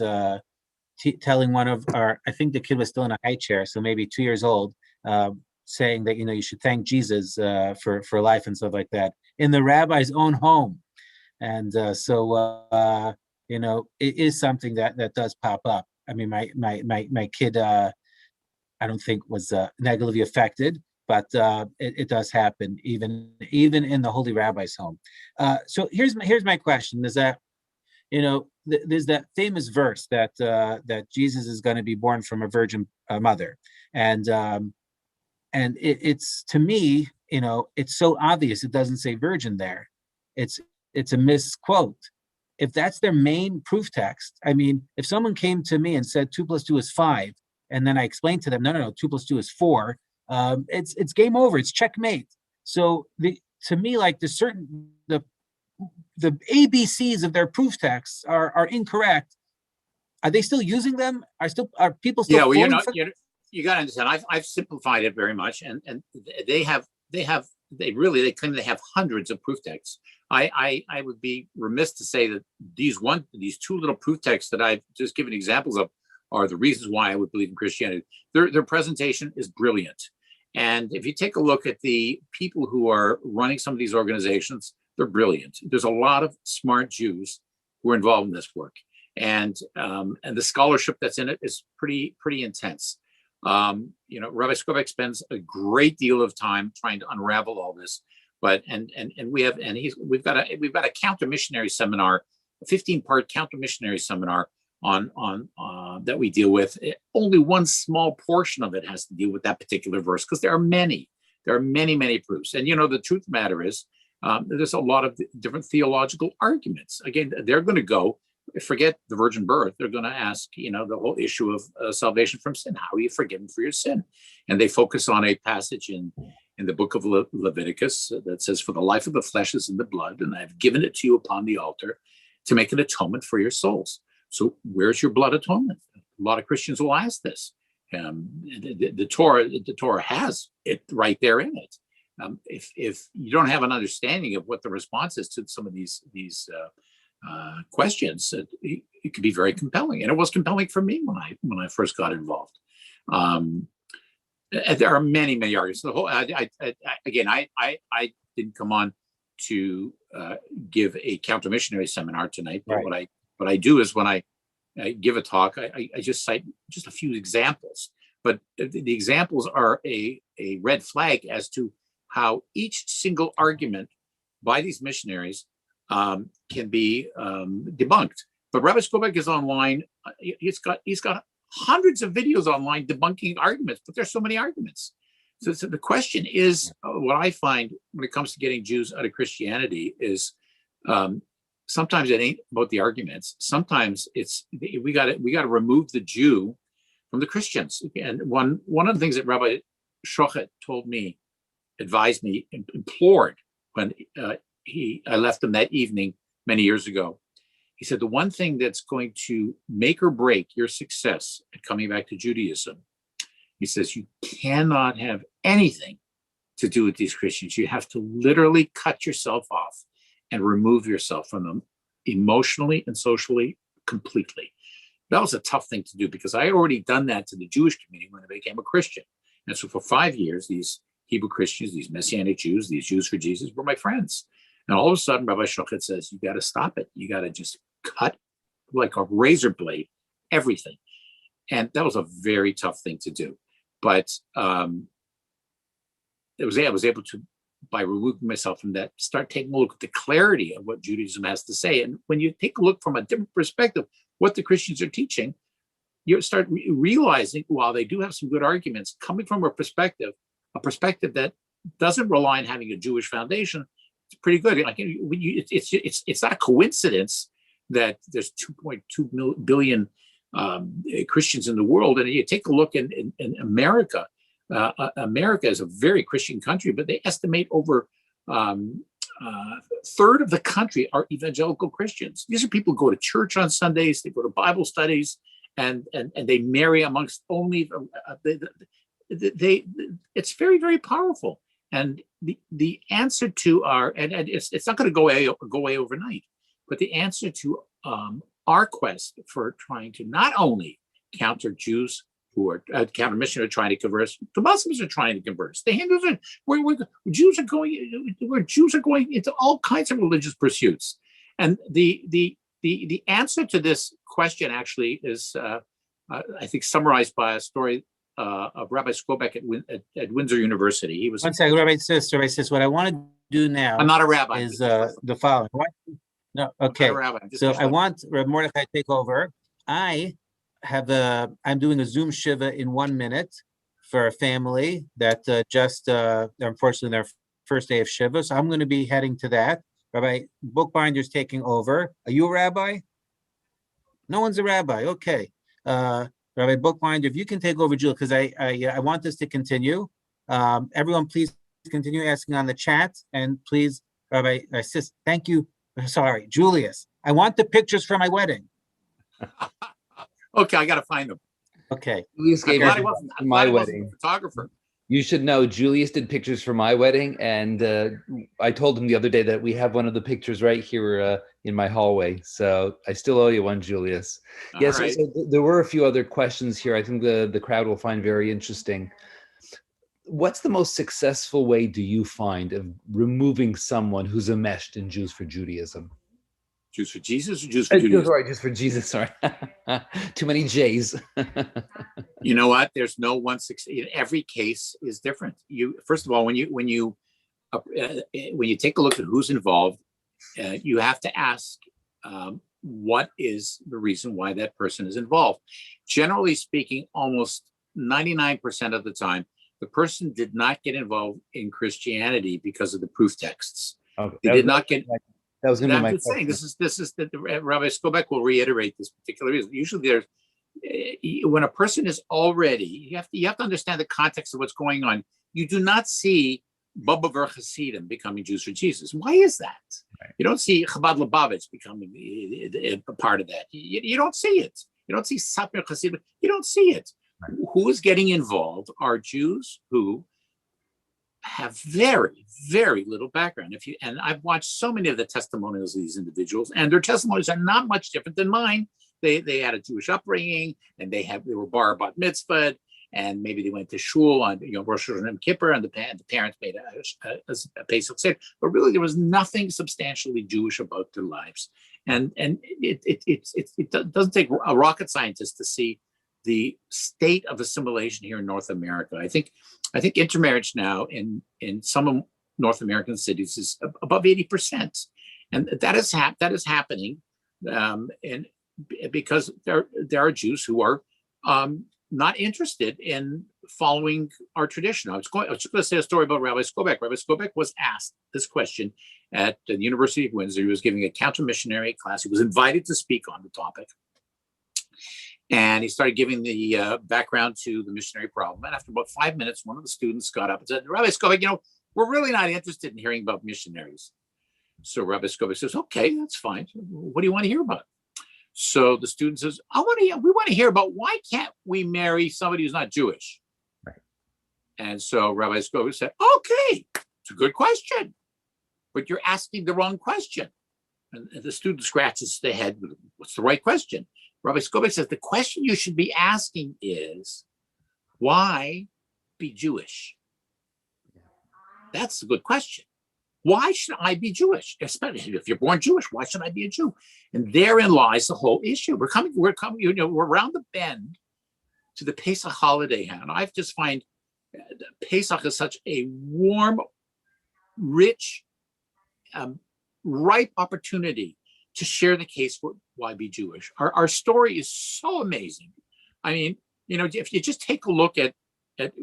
telling one of our, I think the kid was still in a high chair, so maybe 2 years old, saying that, you know, you should thank Jesus for life and stuff like that in the rabbi's own home. And so, you know, it is something that does pop up. I mean, my kid, I don't think was negatively affected, but it does happen even in the holy rabbi's home. So here's my question: is that, you know, there's that famous verse that Jesus is going to be born from a virgin mother, and it's, to me, you know, it's so obvious it doesn't say virgin there. It's a misquote. If that's their main proof text, I mean, if someone came to me and said 2 + 2 is 5, and then I explained to them, no, 2 + 2 is 4, it's game over. It's checkmate. So to me, like, the ABCs of their proof texts are incorrect. Are they still using them? Are people still? Yeah, well, you got to understand. I've simplified it very much, and they claim they have hundreds of proof texts. I would be remiss to say that these 2 little proof texts that I've just given examples of are the reasons why I would believe in Christianity. Their presentation is brilliant. And if you take a look at the people who are running some of these organizations, they're brilliant. There's a lot of smart Jews who are involved in this work. And the scholarship that's in it is pretty intense. You know, Rabbi Skobek spends a great deal of time trying to unravel all this. But we've got a counter missionary seminar, a 15-part counter missionary seminar on that we deal with. Only one small portion of it has to deal with that particular verse, because there are many proofs. And, you know, the truth of the matter is, there's a lot of different theological arguments. Again, they're going to go, forget the virgin birth. They're going to ask, you know, the whole issue of salvation from sin. How are you forgiven for your sin? And they focus on a passage in the book of Leviticus that says, "For the life of the flesh is in the blood, and I've given it to you upon the altar to make an atonement for your souls." So where's your blood atonement? A lot of Christians will ask this. The Torah has it right there in it. If you don't have an understanding of what the response is to some of these questions, it could be very compelling, and it was compelling for me when I first got involved. There are many arguments. The whole I didn't come on to give a counter missionary seminar tonight, but right. What I do is when I give a talk, I just cite just a few examples, but the examples are a red flag as to how each single argument by these missionaries can be debunked. But Rabbi Skobek is online. He's got hundreds of videos online debunking arguments, but there's so many arguments. So the question is, what I find when it comes to getting Jews out of Christianity is, sometimes it ain't about the arguments. Sometimes we got to remove the Jew from the Christians. And one of the things that Rabbi Shochet advised me, implored when I left him that evening many years ago. He said, the one thing that's going to make or break your success at coming back to Judaism He says, you cannot have anything to do with these Christians. You have to literally cut yourself off and remove yourself from them emotionally and socially completely. That was a tough thing to do because I had already done that to the Jewish community when I became a Christian. And so for 5 years, these Hebrew Christians, these Messianic Jews, these Jews for Jesus were my friends. And all of a sudden, Rabbi Shochet says, you got to stop it. You got to just cut like a razor blade, everything. And that was a very tough thing to do. But I was able to, by removing myself from that, start taking a look at the clarity of what Judaism has to say. And when you take a look from a different perspective, what the Christians are teaching, you start realizing, while they do have some good arguments, coming from a perspective that doesn't rely on having a Jewish foundation, it's pretty good. Like it's not a coincidence that there's 2.2 billion Christians in the world, and you take a look in America. America is a very Christian country, but they estimate over a third of the country are evangelical Christians. These are people who go to church on Sundays, they go to Bible studies, and they marry amongst only. It's very, very powerful. And the answer to our, and it's not going to go away overnight, but the answer to our quest for trying to not only counter Jews who are counter missionaries trying to converse, the Muslims are trying to converse. The Hindus are, Jews are going into all kinds of religious pursuits. And the answer to this question actually is, I think, summarized by a story of Rabbi Skobek at Windsor University. He was. One second, Rabbi Ciss. What I want to do now. I'm not a rabbi. Is the following. No, okay. So I want Rabbi Mordechai to take over. I'm doing a Zoom Shiva in 1 minute for a family that unfortunately their first day of Shiva. So I'm going to be heading to that. Rabbi Bookbinder's taking over. Are you a rabbi? No one's a rabbi. Okay. Rabbi Bookbinder, if you can take over, Julie, because I want this to continue. Everyone, please continue asking on the chat, and please, Rabbi Ciss, thank you. Sorry, Julius. I want the pictures for my wedding. Okay, I got to find them. Okay. Julius gave I'm my wedding. Photographer. You should know Julius did pictures for my wedding, and I told him the other day that we have one of the pictures right here in my hallway. So I still owe you one, Julius. Yes, Right. so there were a few other questions here I think the crowd will find very interesting. What's the most successful way do you find of removing someone who's enmeshed in Jews for Judaism? Jews for Jesus or Jews for Judaism? Sorry, Jews for Jesus, sorry. Too many J's. You know what? There's no one succeed. Every case is different. First of all, when you take a look at who's involved, you have to ask what is the reason why that person is involved. Generally speaking, almost 99% of the time, the person did not get involved in Christianity because of the proof texts. Okay. They did not get. That was going to be my question. This is that Rabbi Skobek will reiterate this particular reason. Usually, there's when a person is already, you have to understand the context of what's going on. You do not see Baba Ver Hasidim becoming Jews for Jesus. Why is that? Right. You don't see Chabad Lubavitch becoming a part of that. You don't see it. You don't see Sapir Hasidim. You don't see it. Right. Who is getting involved are Jews who have very, very little background. And I've watched so many of the testimonials of these individuals, and their testimonies are not much different than mine. They had a Jewish upbringing, and they were bar bat mitzvah, and maybe they went to shul on Rosh Hashanah and Kippur, and the parents made a Pesach Seder. But really, there was nothing substantially Jewish about their lives. And it doesn't take a rocket scientist to see the state of assimilation here in North America. I think intermarriage now in some North American cities is above 80%, and that is happening, and because there are Jews who are not interested in following our tradition. I was just going to say a story about Rabbi Skobek. Rabbi Skobek was asked this question at the University of Windsor. He was giving a counter-missionary class. He was invited to speak on the topic. And he started giving the background to the missionary problem. And after about 5 minutes, one of the students got up and said, Rabbi Skobek, we're really not interested in hearing about missionaries. So Rabbi Skobek says, okay, that's fine. What do you want to hear about? So the student says, we want to hear about why can't we marry somebody who's not Jewish? And so Rabbi Skobik said, okay, it's a good question, but you're asking the wrong question. And the student scratches their head. What's the right question? Rabbi Skobik says, the question you should be asking is, why be Jewish? That's a good question. Why should I be Jewish? Especially if you're born Jewish, why should I be a Jew? And therein lies the whole issue. We're coming, we're around the bend to the Pesach holiday. And I just find Pesach is such a warm, rich, ripe opportunity to share the case for why be Jewish. Our story is so amazing. I mean, if you just take a look at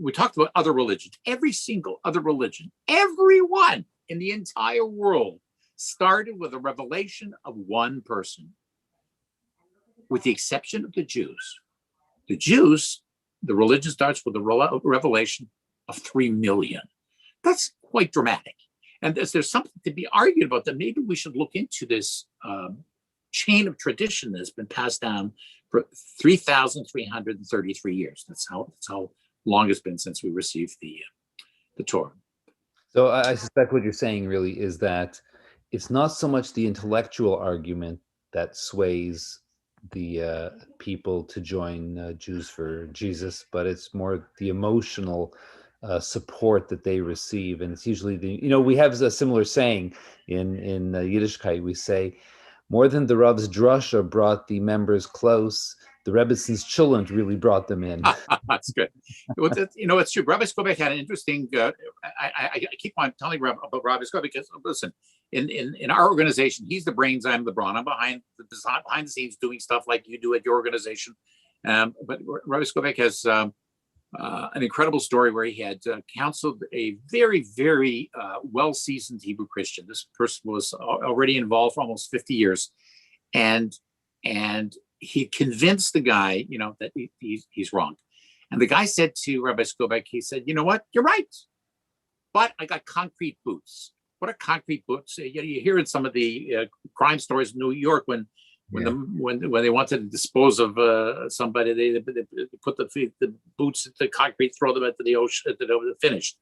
we talked about other religions, every single other religion, everyone in the entire world started with a revelation of one person, with the exception of the Jews. The Jews, the religion starts with a revelation of 3 million. That's quite dramatic. And there's something to be argued about, that maybe we should look into this chain of tradition that's been passed down for 3,333 years. That's how long it's been since we received the Torah. So I suspect what you're saying really is that it's not so much the intellectual argument that sways the people to join Jews for Jesus, but it's more the emotional support that they receive. And it's usually we have a similar saying in Yiddishkeit. We say, more than the Rav's drasha brought the members close, the Rebbetzins children really brought them in. That's good. It's true. Rabbi Skobik had an interesting. I keep on telling about Rabbi Skobik because, listen, in our organization, he's the brains, I'm the brawn. I'm behind the scenes doing stuff like you do at your organization. But Rabbi Skobik has an incredible story where he had counseled a very, very well-seasoned Hebrew Christian. This person was already involved for almost 50 years, and he convinced the guy, that he's wrong. And the guy said to Rabbi Skobik, he said, you know what, you're right, but I got concrete boots. What are concrete boots? You hear in some of the crime stories in New York when they wanted to dispose of somebody, they put the boots into concrete, throw them into the ocean, finished.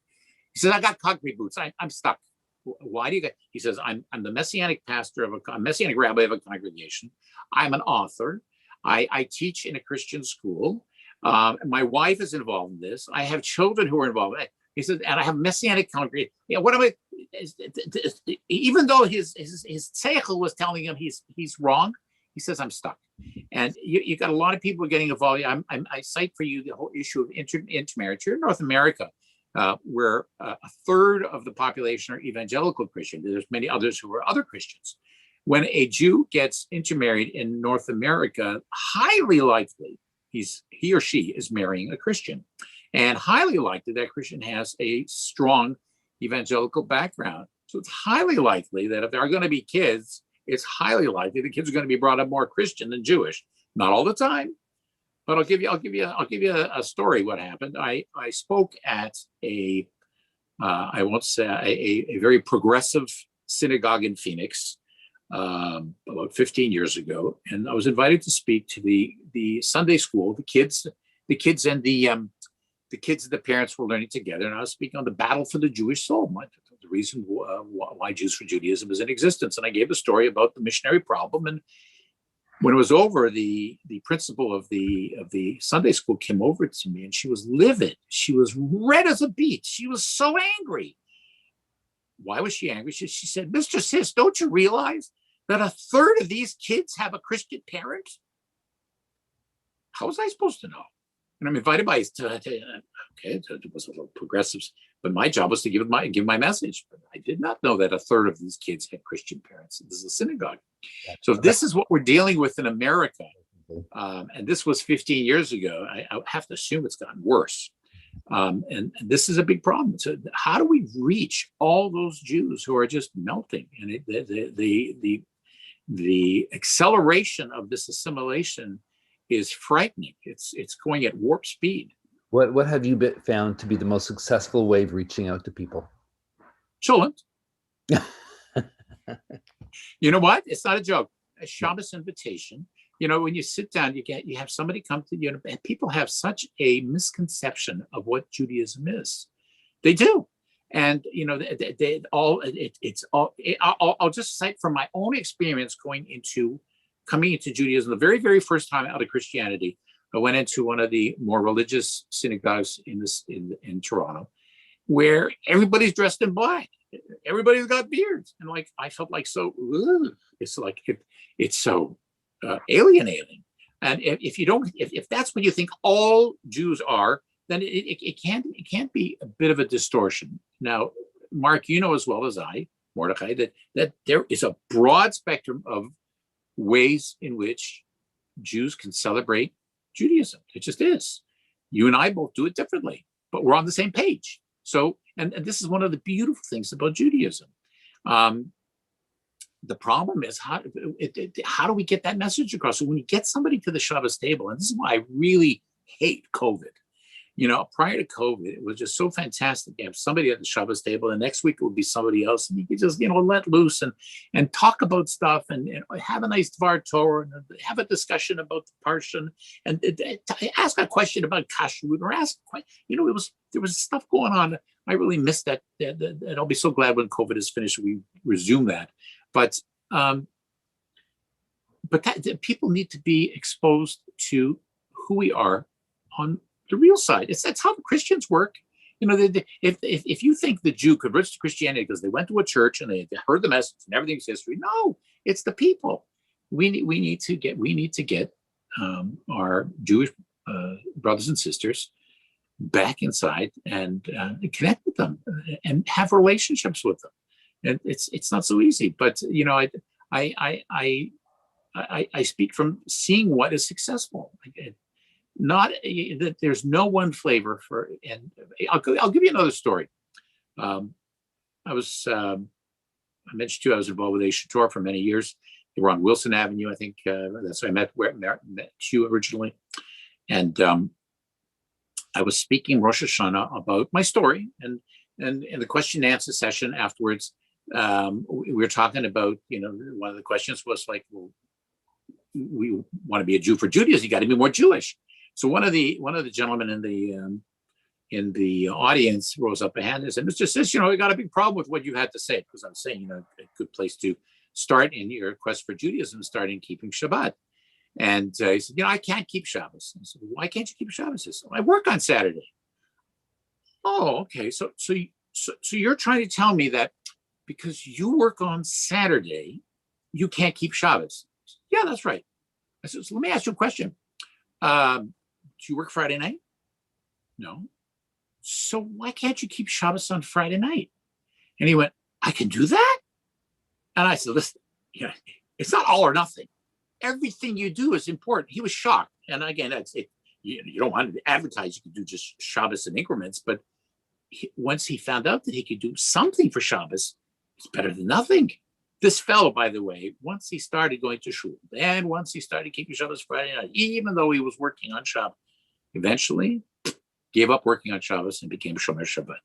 He says, I got concrete boots. I'm stuck. Why do you get? He says, I'm the Messianic pastor of a Messianic rabbi of a congregation. I'm an author. I teach in a Christian school. My wife is involved in this. I have children who are involved. He said, and I have Messianic congregation. Yeah, what am I? Even though his seichel was telling him he's wrong, he says, I'm stuck. And you got a lot of people getting involved. I cite for you the whole issue of intermarriage here in North America, where a third of the population are evangelical Christian. There's many others who are other Christians. When a Jew gets intermarried in North America, highly likely he or she is marrying a Christian. And highly likely that Christian has a strong evangelical background. So it's highly likely that if there are going to be kids, it's highly likely the kids are going to be brought up more Christian than Jewish. Not all the time, but I'll give you a story. What happened? I spoke at a very progressive synagogue in Phoenix about 15 years ago, and I was invited to speak to the Sunday school, the kids and the kids and the parents were learning together, and I was speaking on the battle for the Jewish soul, the reason why Jews for Judaism is in existence. And I gave a story about the missionary problem. And when it was over, the principal of the Sunday school came over to me, and she was livid. She was red as a beet. She was so angry. Why was she angry? She said, Mr. Ciss, don't you realize that a third of these kids have a Christian parent? How was I supposed to know? And I'm invited by, it was a little progressive, but my job was to give my message. But I did not know that a third of these kids had Christian parents. This is a synagogue. So if this is what we're dealing with in America, and this was 15 years ago, I have to assume it's gotten worse. And this is a big problem. So how do we reach all those Jews who are just melting? And the acceleration of this assimilation is frightening. It's going at warp speed. What have you found to be the most successful way of reaching out to people? Sholem. You know what? It's not a joke. A Shabbos invitation. when you sit down, you have somebody come to you, and people have such a misconception of what Judaism is. They do. And, I'll just cite from my own experience coming into Judaism, the very, very first time out of Christianity. I went into one of the more religious synagogues in Toronto, where everybody's dressed in black. Everybody's got beards. And I felt like so, it's like, it's so alienating. And if that's what you think all Jews are, then it can't be a bit of a distortion. Now, Mark, you know as well as I, Mordechai, that there is a broad spectrum of ways in which Jews can celebrate Judaism. It just is. You and I both do it differently, but we're on the same page. So, and this is one of the beautiful things about Judaism. The problem is how do we get that message across? So when you get somebody to the Shabbos table, and this is why I really hate COVID. Prior to COVID, it was just so fantastic. You have somebody at the Shabbos table, and next week it would be somebody else, and you could just, let loose and talk about stuff and have a nice Dvar Torah and have a discussion about the Parsha and ask a question about kashrut or ask, there was stuff going on. I really missed that, and I'll be so glad when COVID is finished we resume that. But people need to be exposed to who we are on the real side. That's how the Christians work. If you think the Jew converts to Christianity because they went to a church and they heard the message and everything's history, no, it's the people. We need to get our Jewish brothers and sisters back inside and connect with them and have relationships with them. And it's not so easy, but I speak from seeing what is successful. Not that there's no one flavor for, and I'll give you another story. I mentioned to you, I was involved with Eish for many years. They were on Wilson Avenue. I think that's where I met you originally. And I was speaking Rosh Hashanah about my story, and in the question and answer session afterwards, we were talking about, one of the questions was like, well, we want to be a Jew for Judaism, you got to be more Jewish. So one of the gentlemen in the audience rose up a hand and said, Mr. Ciss, I got a big problem with what you had to say, because I'm saying, a good place to start in your quest for Judaism is starting keeping Shabbat. And he said, I can't keep Shabbos. I said, why can't you keep Shabbos? He said, I work on Saturday. Oh, okay. So you're trying to tell me that because you work on Saturday, you can't keep Shabbos? Said, yeah, that's right. I said, so let me ask you a question. Do you work Friday night? No. So why can't you keep Shabbos on Friday night? And he went, I can do that? And I said, listen, it's not all or nothing. Everything you do is important. He was shocked. And again, that's it. You don't want to advertise, you can do just Shabbos in increments, but once he found out that he could do something for Shabbos, it's better than nothing. This fellow, by the way, once he started going to shul, and once he started keeping Shabbos Friday night, even though he was working on Shabbos, eventually gave up working on Shabbos and became Shomer Shabbat.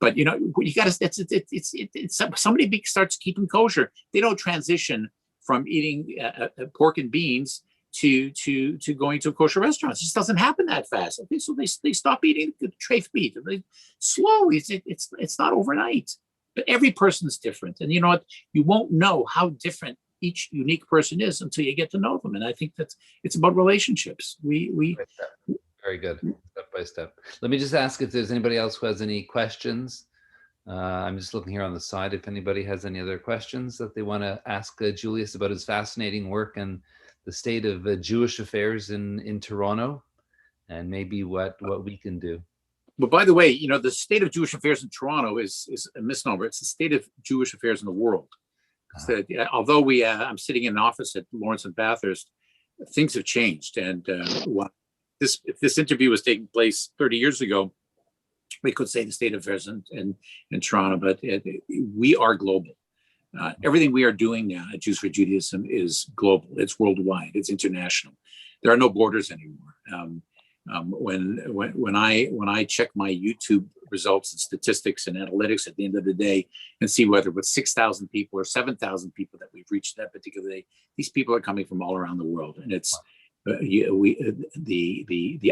But you got to. It's somebody starts keeping kosher. They don't transition from eating pork and beans to going to a kosher restaurant. It just doesn't happen that fast. Okay, so they stop eating the treif meat. Slowly, it's not overnight. But every person is different, and you know what? You won't know how different each unique person is until you get to know them. And I think that it's about relationships. We very good, step by step. Let me just ask if there's anybody else who has any questions. I'm just looking here on the side if anybody has any other questions that they want to ask Julius about his fascinating work and the state of Jewish affairs in Toronto, and maybe what we can do. But by the way, the state of Jewish affairs in Toronto is a misnomer. It's the state of Jewish affairs in the world. So, although I'm sitting in an office at Lawrence and Bathurst, things have changed. And if this interview was taking place 30 years ago, we could say the state of affairs in Toronto, but we are global. Everything we are doing now at Jews for Judaism is global. It's worldwide. It's international. There are no borders anymore. When I check my YouTube results and statistics and analytics at the end of the day and see whether with 6,000 people or 7,000 people that we've reached that particular day, these people are coming from all around the world, and it's the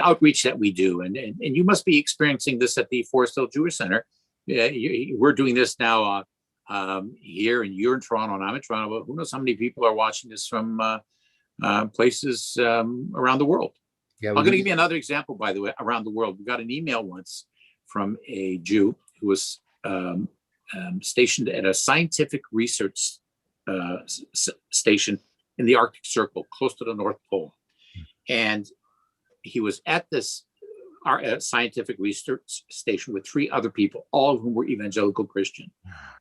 outreach that we do, and you must be experiencing this at the Forest Hill Jewish Center. We're doing this now here, and you're in Toronto, and I'm in Toronto. But who knows how many people are watching this from places around the world? Yeah, I'm going to give you another example, by the way, around the world. We got an email once from a Jew who was stationed at a scientific research station in the Arctic Circle, close to the North Pole. And he was at this scientific research station with 3 other people, all of whom were evangelical Christian.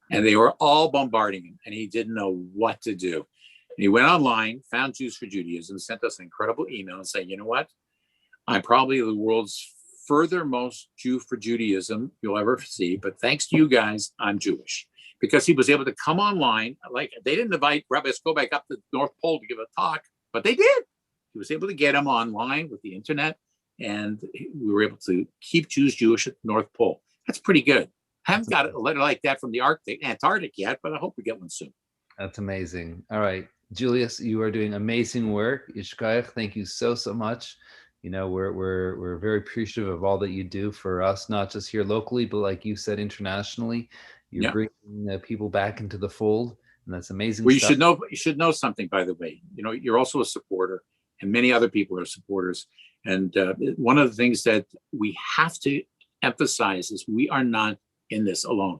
And they were all bombarding him, and he didn't know what to do. And he went online, found Jews for Judaism, sent us an incredible email and said, you know what? I'm probably the world's furthermost Jew for Judaism you'll ever see, but thanks to you guys, I'm Jewish. Because he was able to come online, like they didn't invite Rabbi Skobek up to the North Pole to give a talk, but they did. He was able to get him online with the internet, and we were able to keep Jews Jewish at the North Pole. That's pretty good. I haven't got a letter like that from the Antarctic yet, but I hope we get one soon. That's amazing. All right, Julius, you are doing amazing work. Yishkayach, thank you so much. You know, we're very appreciative of all that you do for us, not just here locally, but like you said, internationally. You're bringing people back into the fold, and that's amazing. Well, stuff. You should know something, by the way. You know, you're also a supporter, and many other people are supporters. And one of the things that we have to emphasize is we are not in this alone.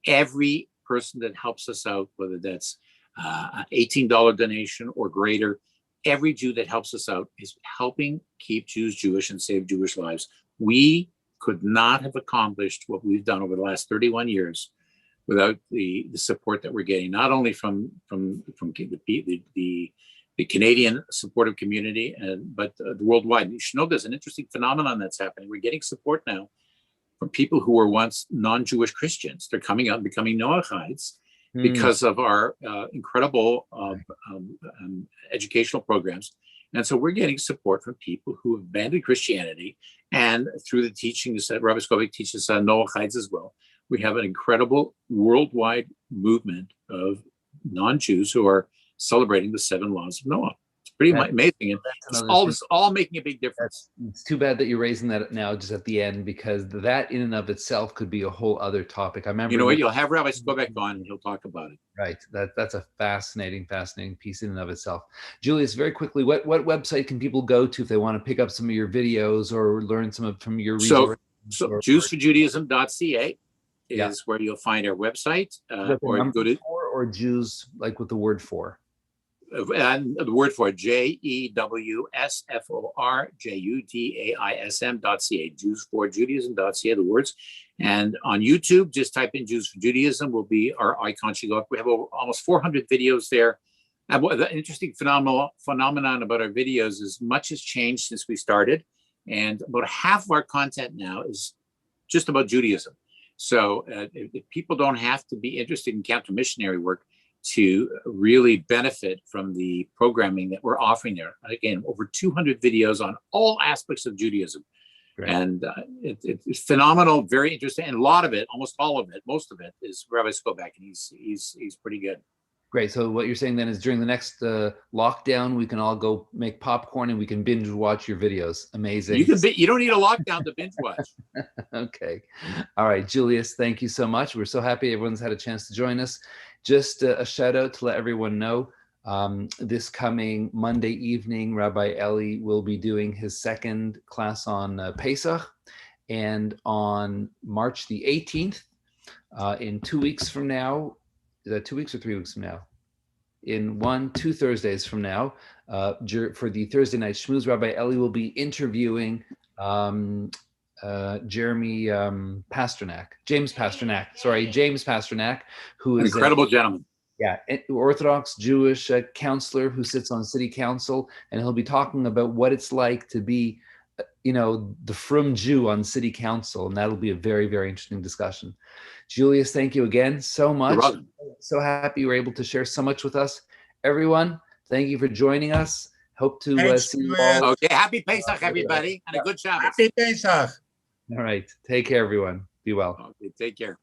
Every person that helps us out, whether that's an $18 donation or greater, every Jew that helps us out is helping keep Jews Jewish and save Jewish lives. We could not have accomplished what we've done over the last 31 years without the support that we're getting, not only from the Canadian supportive community, but the worldwide. You should know there's an interesting phenomenon that's happening. We're getting support now from people who were once non-Jewish Christians. They're coming out and becoming Noachites because of our incredible educational programs. And so we're getting support from people who have abandoned Christianity, and through the teachings that Rabbi Skobek teaches Noachites as well, we have an incredible worldwide movement of non-Jews who are celebrating the 7 laws of Noah. It's pretty amazing, and it's all making a big difference. It's too bad that you're raising that now just at the end, because that in and of itself could be a whole other topic. I remember. You know what? You'll have Rabbi Skobek on, and he'll talk about it. Right. That's a fascinating piece in and of itself. Julius, very quickly, what website can people go to if they want to pick up some of your videos or learn from your resources? So JewsForJudaism.ca is where you'll find our website, or go to or Jews like with the word for. And the word for JEWSFORJUDAISM.ca, JewsForJudaism.ca, the words. And on YouTube, just type in Jews for Judaism, will be our icon should go up. We have almost 400 videos there. And what the interesting phenomenon about our videos is much has changed since we started. And about half of our content now is just about Judaism. So if people don't have to be interested in counter missionary work to really benefit from the programming that we're offering there. Again, over 200 videos on all aspects of Judaism. Great. And it's phenomenal, very interesting. And a lot of it, almost all of it, most of it is Rabbi Skobek, and he's pretty good. Great. So what you're saying then is during the next lockdown, we can all go make popcorn and we can binge watch your videos. Amazing. You don't need a lockdown to binge watch. Okay. All right, Julius, thank you so much. We're so happy everyone's had a chance to join us. Just a shout out to let everyone know, this coming Monday evening, Rabbi Elie will be doing his second class on Pesach, and on March the 18th, in 2 weeks from now, is that 2 weeks or 3 weeks from now? In 2 Thursdays from now, for the Thursday night Schmooze, Rabbi Elie will be interviewing James Pasternak, who is an incredible gentleman. Yeah, Orthodox Jewish counselor who sits on city council, and he'll be talking about what it's like to be, the frum Jew on city council, and that'll be a very, very interesting discussion. Julius, thank you again so much. So happy you were able to share so much with us. Everyone, thank you for joining us. Hope to Thanks see you to, all. Okay, happy Pesach, everybody, and a good Shabbos. Happy Pesach. All right. Take care, everyone. Be well. Okay, take care.